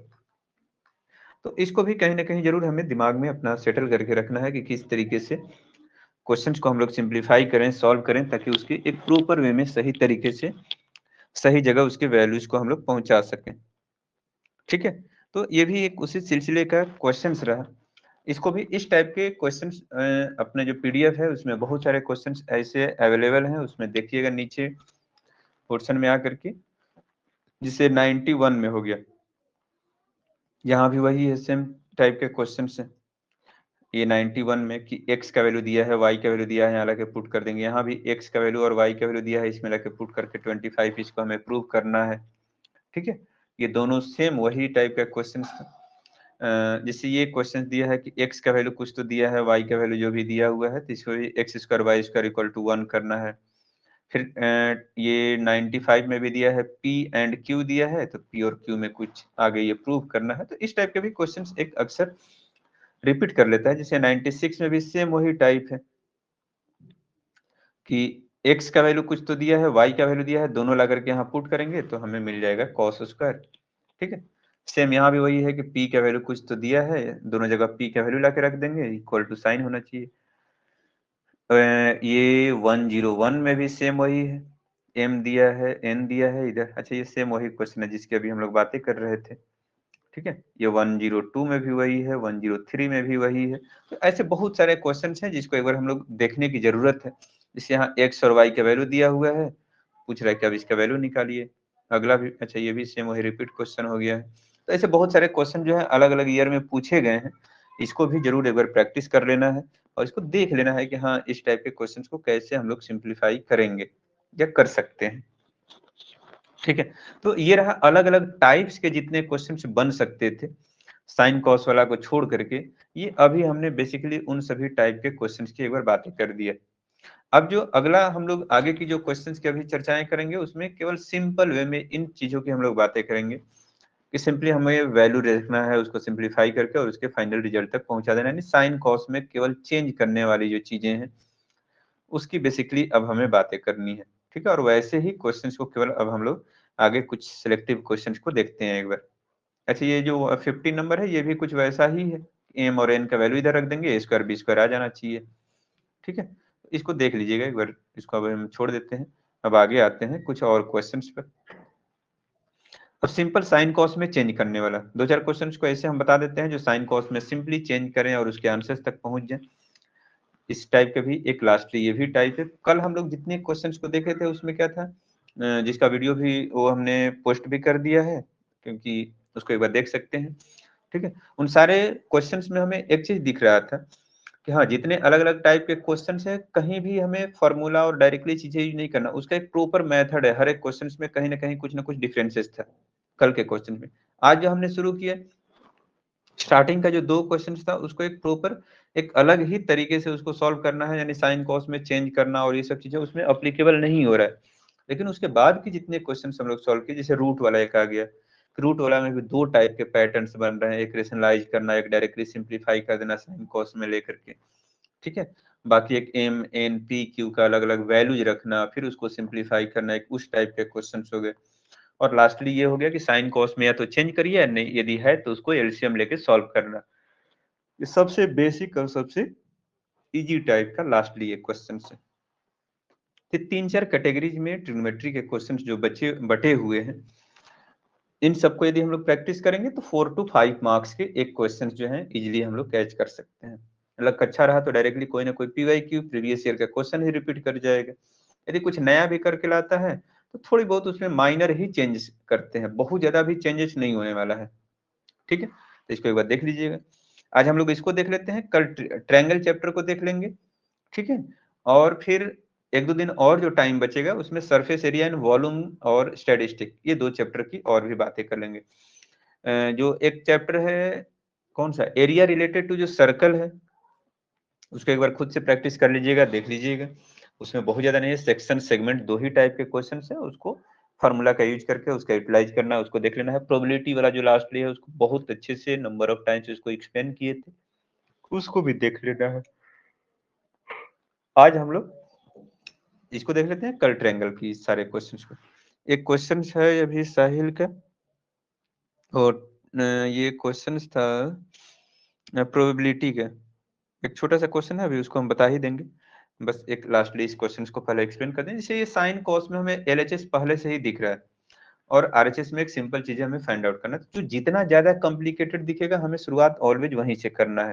तो इसको भी कहीं ना कहीं जरूर हमें दिमाग में अपना सेटल करके रखना है कि किस तरीके से क्वेश्चंस को हम लोग सिंप्लीफाई करें, सॉल्व करें, ताकि उसके एक प्रॉपर वे में सही तरीके से सही जगह उसके वैल्यूज को हम लोग पहुंचा सकें। ठीक है, तो ये भी एक उसी सिलसिले का क्वेश्चंस रहा, इसको भी इस टाइप के क्वेश्चंस अपने जो पीडीएफ है उसमें बहुत सारे क्वेश्चंस ऐसे अवेलेबल हैं, उसमें देखिएगा नीचे पोर्शन में आकर के, जिसे 91 में हो गया, यहाँ भी वही है, सेम टाइप के क्वेश्चंस हैं। ये 91 में कि x का वैल्यू दिया है, y का वैल्यू दिया है, यहाँ लाके पुट कर देंगे, यहाँ भी x का वैल्यू और y का वैल्यू दिया है, इसमें लाके पुट करके 25 इसको हमें प्रूव करना है। ठीक है, ये दोनों सेम वही टाइप का क्वेश्चन, जैसे ये क्वेश्चन दिया है कि x का वैल्यू कुछ तो दिया है, y का वैल्यू जो भी दिया हुआ है, तो इसको भी X square Y square equal to 1 करना है। फिर ये 95 में भी दिया है p एंड q दिया है, तो p और q में कुछ आगे ये प्रूव करना है, तो इस टाइप के भी क्वेश्चन एक अक्सर रिपीट कर लेता है। जैसे 96 में भी सेम वही टाइप है कि x का वैल्यू कुछ तो दिया है, y का वैल्यू दिया है, दोनों ला करके यहाँ पुट करेंगे तो हमें मिल जाएगा cos स्क्वायर। ठीक है, सेम यहाँ भी वही है कि p का वैल्यू कुछ तो दिया है, दोनों जगह p का वैल्यू ला के रख देंगे, इक्वल टू साइन होना चाहिए। ये 101 में भी सेम वही है, m दिया है, n दिया है इधर। अच्छा, ये सेम वही क्वेश्चन है जिसकी अभी हम लोग बातें कर रहे थे। ठीक है, ये 102 में भी वही है, 103 में भी वही है। तो ऐसे बहुत सारे क्वेश्चंस हैं जिसको एक बार हम लोग देखने की जरूरत है। जैसे यहाँ x और y का वैल्यू दिया हुआ है, पूछ रहा है कि अब इसका वैल्यू निकालिए। अगला भी, अच्छा ये भी सेम वही रिपीट क्वेश्चन हो गया है। तो ऐसे बहुत सारे क्वेश्चन जो है अलग अलग ईयर में पूछे गए हैं, इसको भी जरूर एक बार प्रैक्टिस कर लेना है और इसको देख लेना है कि हाँ इस टाइप के क्वेश्चंस को कैसे हम लोग सिंप्लीफाई करेंगे या कर सकते हैं। ठीक है, तो ये रहा अलग अलग टाइप्स के जितने क्वेश्चंस बन सकते थे साइन कॉस वाला को छोड़ करके। ये अभी हमने बेसिकली उन सभी टाइप के क्वेश्चंस की एक बार बातें कर दी है। अब जो अगला हम लोग आगे की जो क्वेश्चंस की अभी चर्चाएं करेंगे उसमें केवल सिंपल वे में इन चीजों की हम लोग बातें करेंगे कि सिंपली हमें वैल्यू रखना है, उसको सिंप्लीफाई करके और उसके फाइनल रिजल्ट तक पहुंचा देना है। यानी साइन कॉस में केवल चेंज करने वाली जो चीजें हैं उसकी बेसिकली अब हमें बातें करनी है। ठीक है, और वैसे ही क्वेश्चंस को केवल अब हम लोग आगे कुछ सिलेक्टिव क्वेश्चंस को देखते हैं एक बार। अच्छा, ये जो 15 नंबर है ये भी कुछ वैसा ही है, एम और एन का वैल्यू इधर रख देंगे, ए स्क्वायर बी स्क्वायर आ जाना चाहिए। ठीक है, इसको देख लीजिएगा एक बार, इसको अब हम छोड़ देते हैं। अब आगे आते हैं कुछ और क्वेश्चंस पर। अब सिंपल साइन कॉस में चेंज करने वाला दो चार क्वेश्चंस को ऐसे हम बता देते हैं जो साइन कॉस में सिंपली चेंज करें और उसके आंसर्स तक पहुंच जाए। इस टाइप का भी एक लास्टली ये भी टाइप है। कल हम लोग जितने क्वेश्चंस को देखे थे उसमें क्या था, जिसका वीडियो भी वो हमने पोस्ट भी कर दिया है, क्योंकि उसको एक बार देख सकते हैं। ठीक है, उन सारे क्वेश्चंस में हमें एक चीज दिख रहा था कि हाँ जितने अलग अलग टाइप के क्वेश्चंस हैं कहीं भी हमें फॉर्मूला और डायरेक्टली चीजें यूज नहीं करना, उसका एक प्रॉपर मेथड है। हर एक क्वेश्चंस में कहीं ना कहीं कुछ ना कुछ डिफरेंसेस था कल के क्वेश्चन में। आज जो हमने शुरू किया, स्टार्टिंग का जो दो क्वेश्चन था उसको एक प्रॉपर एक अलग ही तरीके से उसको सॉल्व करना है, यानी साइन कॉस में चेंज करना और ये सब चीजें उसमें अप्लीकेबल नहीं हो रहा है। लेकिन उसके बाद की जितने क्वेश्चन हम लोग सॉल्व किए, जैसे रूट वाला एक आ गया, रूट वाला में भी दो टाइप के पैटर्न्स बन रहे हैं, एक रेशनलाइज करना, एक डायरेक्टली सिंप्लीफाई कर देना साइन कॉस में लेकर के। ठीक है, बाकी एक एम एन पी क्यू का अलग अलग वैल्यूज रखना, फिर उसको सिंप्लीफाई करना, एक उस टाइप के क्वेश्चन हो गए। और लास्टली ये हो गया कि साइन कॉस में या तो चेंज करिए या नहीं, यदि है तो उसको एलसीएम लेके सॉल्व करना। ये सबसे बेसिक और सबसे इजी टाइप का लास्टली ये क्वेश्चन है। तो तीन चार कैटेगरीज में ट्रिग्नोमेट्री के क्वेश्चन जो बचे बटे हुए हैं, इन सबको यदि हम लोग प्रैक्टिस करेंगे तो 4 to 5 मार्क्स के एक क्वेश्चन जो है इजीली हम लोग कैच कर सकते हैं। मतलब अच्छा रहा तो डायरेक्टली कोई ना कोई पीवाईक्यू प्रीवियस ईयर का क्वेश्चन ही रिपीट कर जाएगा। यदि कुछ नया भी करके लाता है तो थोड़ी बहुत उसमें माइनर ही चेंजेस करते हैं, बहुत ज्यादा भी चेंजेस नहीं होने वाला है। ठीक है, तो इसको एक बार देख लीजिएगा। आज हम लोग इसको देख लेते हैं, कल ट्रायंगल चैप्टर को देख लेंगे। ठीक है, और फिर एक दो दिन और जो टाइम बचेगा उसमें सरफेस एरिया एंड वॉल्यूम और स्टैटिस्टिक, ये दो चैप्टर की और भी बातें कर लेंगे। जो एक चैप्टर है कौन सा, एरिया रिलेटेड टू जो सर्कल है, उसको एक बार खुद से प्रैक्टिस कर लीजिएगा, देख लीजिएगा। उसमें बहुत ज्यादा नहीं है, सेक्शन सेगमेंट दो ही टाइप के क्वेश्चन है, उसको फार्मूला का यूज करके उसका यूटिलाइज करना है, उसको देख लेना है। प्रोबेबिलिटी वाला जो लास्टली है उसको बहुत अच्छे से नंबर ऑफ टाइम्स उसको एक्सप्लेन किए थे, उसको भी देख लेना है। आज हम लोग इसको देख लेते हैं, कल ट्रायंगल की सारे क्वेश्चंस को। एक क्वेश्चन है अभी साहिल का, और ये क्वेश्चन था प्रोबेबिलिटी का। एक छोटा सा क्वेश्चन है, अभी उसको हम बता ही देंगे। बस एक लास्टली इस क्वेश्चन को पहले एक्सप्लेन कर दें। जैसे ये साइन कॉस में हमें एलएचएस पहले से ही दिख रहा है और आरएचएस में एक सिंपल चीज है हमें फाइंड आउट करना है। तो जितना ज्यादा कॉम्प्लिकेटेड दिखेगा हमें शुरुआत ऑलवेज वहीं से करना है,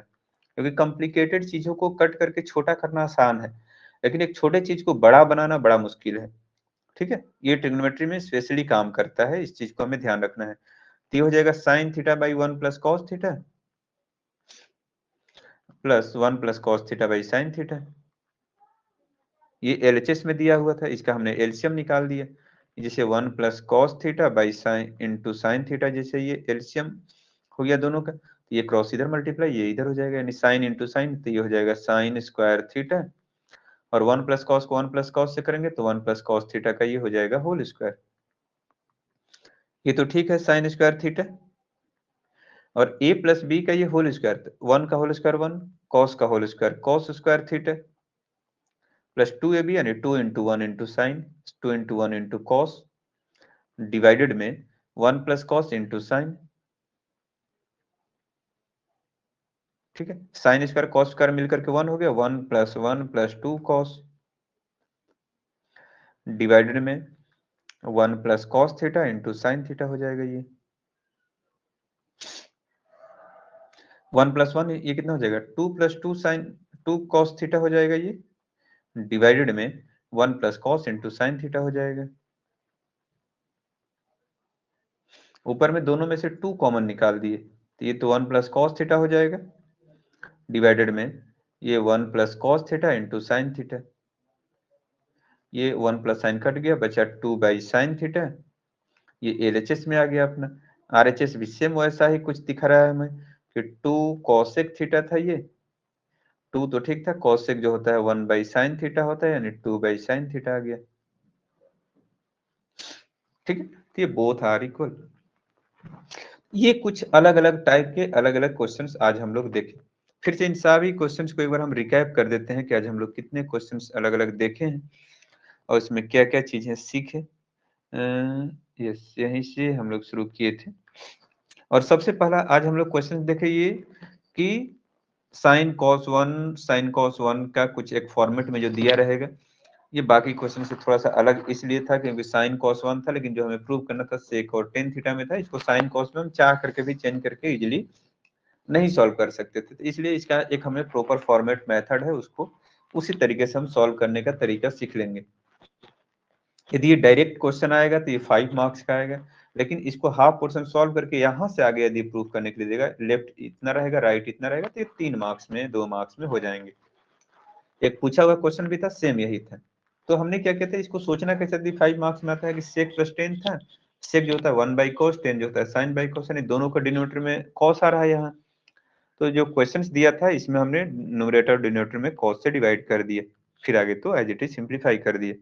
क्योंकि कॉम्प्लिकेटेड चीजों को कट करके छोटा करना आसान है, लेकिन एक छोटे चीज को बड़ा बनाना बड़ा मुश्किल है। ठीक है, ये ट्रिग्नोमेट्री में स्पेशली काम करता है, इस चीज को हमें ध्यान रखना है। तो ये हो जाएगा sine theta by 1 plus cos theta plus 1 plus cos theta by sine theta. ये एलएचएस में दिया हुआ था, इसका हमने एलसीएम निकाल दिया। जैसे 1 plus cos theta by sine into sine theta, जैसे ये एलसीएम हो गया दोनों का, तो ये क्रॉस इधर मल्टीप्लाई ये इधर हो जाएगा, यानी साइन इंटू साइन, तो ये हो जाएगा साइन स्क्वायर थीटा। और 1 प्लस कॉस को 1 प्लस कॉस से करेंगे तो 1 प्लस कॉस थीटा का ये हो जाएगा होल स्क्वायर। ये तो ठीक है साइन स्क्वायर थीटा। और a प्लस बी का ये होल स्क्वायर, 1 का होल स्क्वायर 1, cos का whole square cos square theta plus 2ab यानी 2 into 1 into sine, 2 into 1 into cos, divided में 1 प्लस कॉस इंटू साइन। ठीक है, साइन स्क्वायर कॉस स्क्वायर मिलकर के 1 हो गया, 1 प्लस 2 कॉस, डिवाइडेड में 1 plus cos theta into sine theta हो जाएगा। ये 1 प्लस 1 ये कितना हो जाएगा, 2 प्लस 2 साइन 2 कॉस थीटा हो जाएगा ये, डिवाइडेड में 1 plus cos into sine theta हो जाएगा। ऊपर में दोनों में से 2 कॉमन निकाल दिए तो ये तो 1 प्लस कॉस थीटा हो जाएगा, डिवाइडेड में ये 1 plus cos theta into sine theta. ये 1 प्लस साइन कट गया, बचा 2 बाई साइन थीटा। ये एलएचएस में आ गया अपना। आरएचएस भी सेम वैसा ही कुछ दिख रहा है हमें कि 2 कॉसेक थीटा था, ये 2 तो ठीक था, कॉसेक जो होता है 1 बाई साइन थीटा होता है, यानी 2 बाई साइन थीटा आ गया। ठीक है, तो ये बोथ आर इक्वल। ये कुछ अलग अलग टाइप के अलग अलग क्वेश्चंस आज हम लोग देखें। फिर से इन सभी क्वेश्चंस को एक बार हम रिकैप कर देते हैं कि आज हम लोग कितने क्वेश्चंस अलग अलग देखे हैं और इसमें क्या क्या चीजें सीखे। यस, यहीं से हम लोग शुरू किए थे और सबसे पहला आज हम लोग क्वेश्चन देखे ये कि साइन कॉस वन का कुछ एक फॉर्मेट में जो दिया रहेगा। ये बाकी क्वेश्चन से थोड़ा सा अलग इसलिए था क्योंकि साइन कॉस वन था, लेकिन जो हमें प्रूव करना था सेक और टेन थीटा में था। इसको साइन कॉस में हम चाह करके भी चेंज करके इजिली नहीं सॉल्व कर सकते थे, तो इसलिए इसका एक हमें प्रॉपर फॉर्मेट मेथड है, उसको उसी तरीके से हम सॉल्व करने का तरीका सीख लेंगे। यदि ये डायरेक्ट क्वेश्चन आएगा तो ये 5 मार्क्स का आएगा, लेकिन इसको हाफ पोर्शन सॉल्व करके यहां से आगे यदि प्रूव करने के लिए देगा, लेफ्ट इतना रहेगा राइट इतना रहेगा, तो ये 3 मार्क्स में 2 मार्क्स में हो जाएंगे। एक पूछा हुआ क्वेश्चन भी था, सेम यही था। तो हमने क्या किया था, इसको सोचना कैसे थी 5 मार्क्स में आता है कि सेक प्लस टेन था। सेक जो होता है 1 बाई कोस, टेन जो होता है साइन बाई कोस, यानी दोनों का डिनोमिनेटर में कॉस आ रहा है यहाँ। तो जो क्वेश्चंस दिया था इसमें हमने न्यूमरेटर और डिनोमिनेटर में कॉस से डिवाइड कर दिए, फिर आगे तो एज इट इज सिंप्लीफाई कर दिए।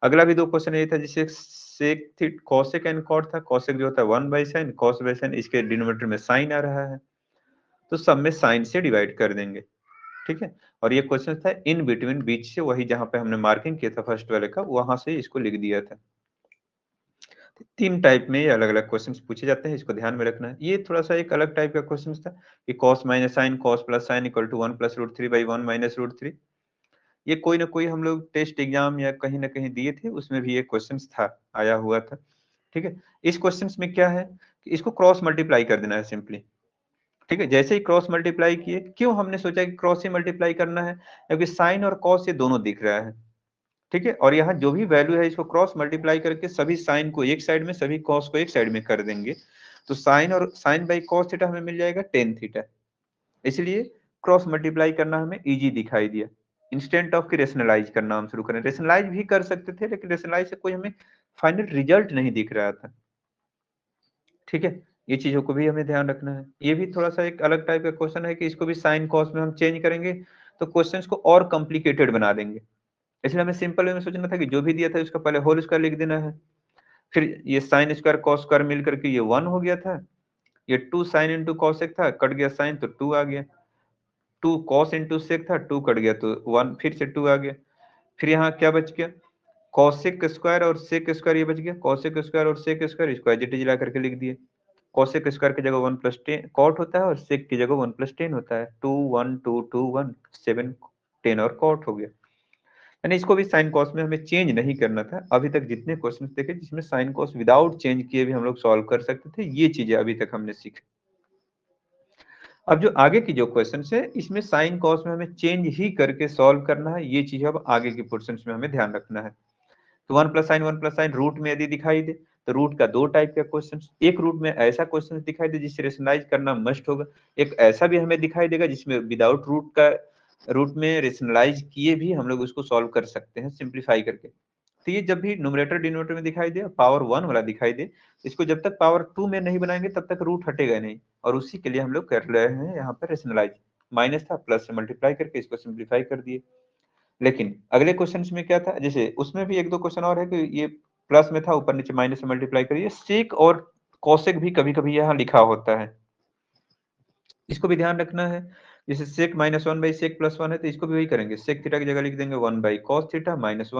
अगला भी दो क्वेश्चन ये था जिसे सेक थीट कॉसेक एंड कॉट था। कॉसेक जो होता है 1 by sine, cos by sine, इसके डिनोमिनेटर में साइन आ रहा है तो सब में साइन से डिवाइड कर देंगे। ठीक है, और ये क्वेश्चन था इन बिटवीन, बीच से, वही जहां पे हमने मार्किंग किया था फर्स्ट वाले का, वहां से इसको लिख दिया था। तीन टाइप में ये अलग अलग क्वेश्चंस पूछे जाते हैं, इसको ध्यान में रखना है। ये थोड़ा सा एक अलग टाइप का क्वेश्चन था कि cos minus sine cos plus sine equal to 1 plus root three by 1 minus root three. ये कोई ना कोई हम लोग टेस्ट एग्जाम या कहीं ना कहीं दिए थे, उसमें भी ये क्वेश्चन था, आया हुआ था। ठीक है, इस क्वेश्चन में क्या है कि इसको क्रॉस मल्टीप्लाई कर देना है सिंपली। ठीक है, जैसे ही क्रॉस मल्टीप्लाई किए, क्यों हमने सोचा कि क्रॉस ही मल्टीप्लाई करना है, क्योंकि साइन और कॉस ये दोनों दिख रहा है। ठीक है, और यहाँ जो भी वैल्यू है इसको क्रॉस मल्टीप्लाई करके सभी साइन को एक साइड में, सभी कॉस को एक साइड में कर देंगे, तो साइन और साइन बाई कॉस थीटा हमें मिल जाएगा टेन थीटा। इसलिए क्रॉस मल्टीप्लाई करना हमें इजी दिखाई दिया। इंस्टेंट ऑफ की रेशनलाइज करना हम शुरू करें, रेशनलाइज भी कर सकते थे लेकिन रेशनलाइज से कोई हमें फाइनल रिजल्ट नहीं दिख रहा था। ठीक है, ये चीजों को भी हमें ध्यान रखना है। ये भी थोड़ा सा एक अलग टाइप का क्वेश्चन है कि इसको भी साइन कॉस में हम चेंज करेंगे तो क्वेश्चंस को और कॉम्प्लिकेटेड बना देंगे। इसलिए हमें सिंपल वे में सोचना था कि जो भी दिया था उसका पहले होल स्क्वायर लिख देना है, फिर ये साइन स्क्वायर कॉस स्क्वायर मिल करके ये 1 हो गया था। ये 2 साइन इंटू कॉसेक था, कट गया साइन तो 2 आ गया। 2 कॉस इंटू सेक था, 2 कट गया तो 1 फिर से 2 आ गया। फिर यहाँ क्या बच गया, कॉसेक स्क्वायर और सेक स्क्वायर, ये बच गया कॉसेक स्क्वायर और सेक स्क्वायर, इसको एज इट इज ला करके लिख दिए। कॉसेक स्क्वायर की जगह 1 प्लस टेन कॉट होता है और सेक की जगह 1 प्लस टेन होता है। 2 1 2 2 1 7 10 और कॉट हो गया। यानी इसको भी साइन कॉस में हमें चेंज नहीं करना था। अभी तक जितने क्वेश्चन देखे जिसमें साइन कॉस विदाउट चेंज किए भी हम लोग सॉल्व कर सकते थे, ये चीजें अभी तक हमने सीखी। अब जो आगे की जो क्वेश्चन है इसमें साइन कॉस में हमें चेंज ही करके सॉल्व करना है, ये चीज अब आगे के पोर्शन में हमें ध्यान रखना है। तो 1 प्लस साइन रूट में यदि दिखाई दे तो रूट का दो टाइप का क्वेश्चन, एक रूट में ऐसा क्वेश्चन दिखाई दे जिसे रेशनलाइज करना मस्ट होगा, एक ऐसा भी हमें दिखाई देगा जिसमें विदाउट रूट में रेशनलाइज किए भी हम लोग उसको सॉल्व कर सकते हैं सिंप्लीफाई करके। तो ये जब भी न्यूमरेटर डिनोमिनेटर में दिखाई दे, पावर 1 वाला दिखाई दे, इसको जब तक पावर 2 में नहीं बनाएंगे तब तक रूट हटेगा नहीं, और उसी के लिए हम लोग कर रहे हैं यहाँ पर रेशनलाइज। माइनस था, प्लस से मल्टीप्लाई करके इसको सिंप्लीफाई कर दिए। लेकिन अगले क्वेश्चन में क्या था, जैसे उसमें भी एक दो क्वेश्चन और है कि ये प्लस में था, ऊपर नीचे माइनस से मल्टीप्लाई करिए। सेक और कॉसेक भी कभी कभी यहाँ लिखा होता है। इसको भी ध्यान रखना है। जैसे sec -1/sec+1 है तो इसको भी वही करेंगे, sec थीटा की जगह लिख देंगे 1/cos theta minus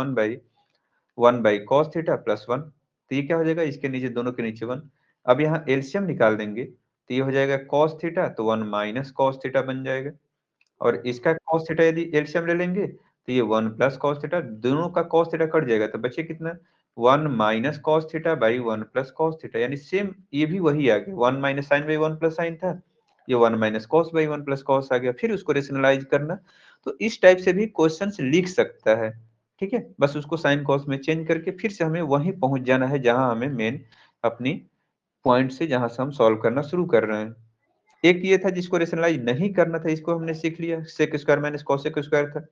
1/cos theta plus 1। तो ये क्या हो जाएगा, इसके नीचे दोनों के नीचे 1। अब यहाँ एलसीएम निकाल देंगे तो ये हो जाएगा cos थीटा, तो 1 माइनस cos थीटा बन जाएगा। और इसका cos थीटा यदि एलसीएम ले लेंगे तो ये 1 प्लस cos थीटा, दोनों का cos थीटा कट जाएगा तो बचे कितना, 1 minus cos theta by 1 plus cos theta, यानी सेम ये भी वही आ गया, 1 minus sine by 1 plus sine था, ये 1 minus cos by 1 plus cos आ गया। फिर उसको रेशनलाइज करना, तो इस टाइप से भी क्वेश्चंस लिख सकता है, ठीक है। बस उसको साइन cos में चेंज करके फिर से हमें वहीं पहुंच जाना है जहां हमें मेन अपनी पॉइंट से, जहां से हम सॉल्व करना शुरू कर रहे हैं। एक ये था जिसको रेशनलाइज नहीं करना था, इसको हमने सीख लिया, sec square minus cosec square था,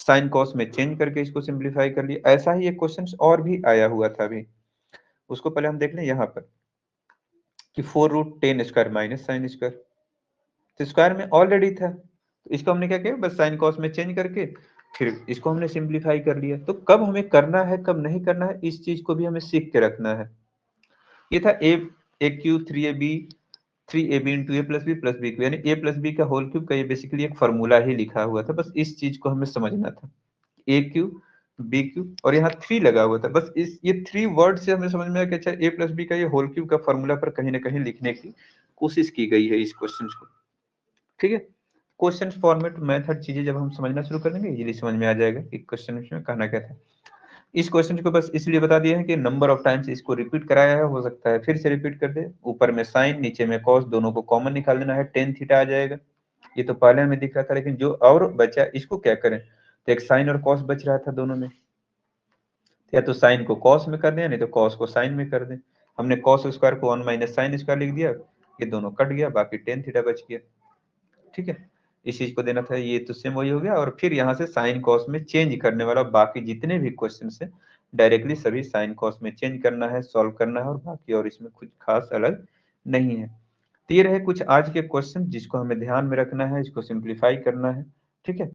साइन cos में चेंज करके इसको सिंप्लीफाई कर लिया। ऐसा ही एक क्वेश्चन और भी आया हुआ था अभी, उसको पहले हम देख लें यहाँ पर कि 4√10 स्क्वायर माइनस साइन स्क्वायर, तो स्क्वायर में ऑलरेडी था, तो इसको हमने क्या किया, बस साइन cos में चेंज करके फिर इसको हमने सिंप्लीफाई कर लिया। तो कब हमें करना है कब नहीं करना है, इस चीज को भी हमें सीख के रखना है। ये था ए cube 3ab into a plus B Q, यानी ए प्लस बी का होल क्यूब का ये बेसिकली एक फॉर्मूला ही लिखा हुआ था, बस इस चीज को हमें समझना था। ए क्यूब बी क्यूब और यहाँ 3 लगा हुआ था, बस इस ये 3 वर्ड से हमें समझ में आया कि अच्छा ए प्लस बी का ये होल क्यूब का फॉर्मूला पर कहीं ना कहीं लिखने की कोशिश की गई है इस क्वेश्चन को, ठीक है। क्वेश्चन फॉर्मेट मेथड चीजें जब हम समझना शुरू कर देंगे इजीली समझ में आ जाएगा कि क्वेश्चन में कहना क्या था। इस क्वेश्चन को बस इसलिए बता दिया है कि नंबर ऑफ टाइम्स इसको रिपीट कराया है, हो सकता है फिर से रिपीट कर दे। ऊपर में साइन नीचे में कॉस, दोनों को कॉमन निकाल देना है, टेन थीटा आ जाएगा। ये तो पहले हमें दिख रहा था, लेकिन जो और बचा इसको क्या करें, तो एक साइन और कॉस बच रहा था दोनों में, या तो साइन को कॉस में कर दें नहीं तो कॉस को साइन में कर दें। हमने कॉस स्क्वायर को 1 माइनस साइन स्क्वायर लिख दिया, ये दोनों कट गया, बाकी टेन थीटा बच गया, ठीक है। इस चीज को देना था, ये तो सेम वही हो गया। और फिर यहाँ से साइन कॉस में चेंज करने वाला बाकी जितने भी क्वेश्चन है डायरेक्टली सभी साइन कॉस में चेंज करना है, सॉल्व करना है, और बाकी और इसमें कुछ खास अलग नहीं है। तो ये रहे कुछ आज के क्वेश्चन जिसको हमें ध्यान में रखना है, इसको सिंप्लीफाई करना है, ठीक है।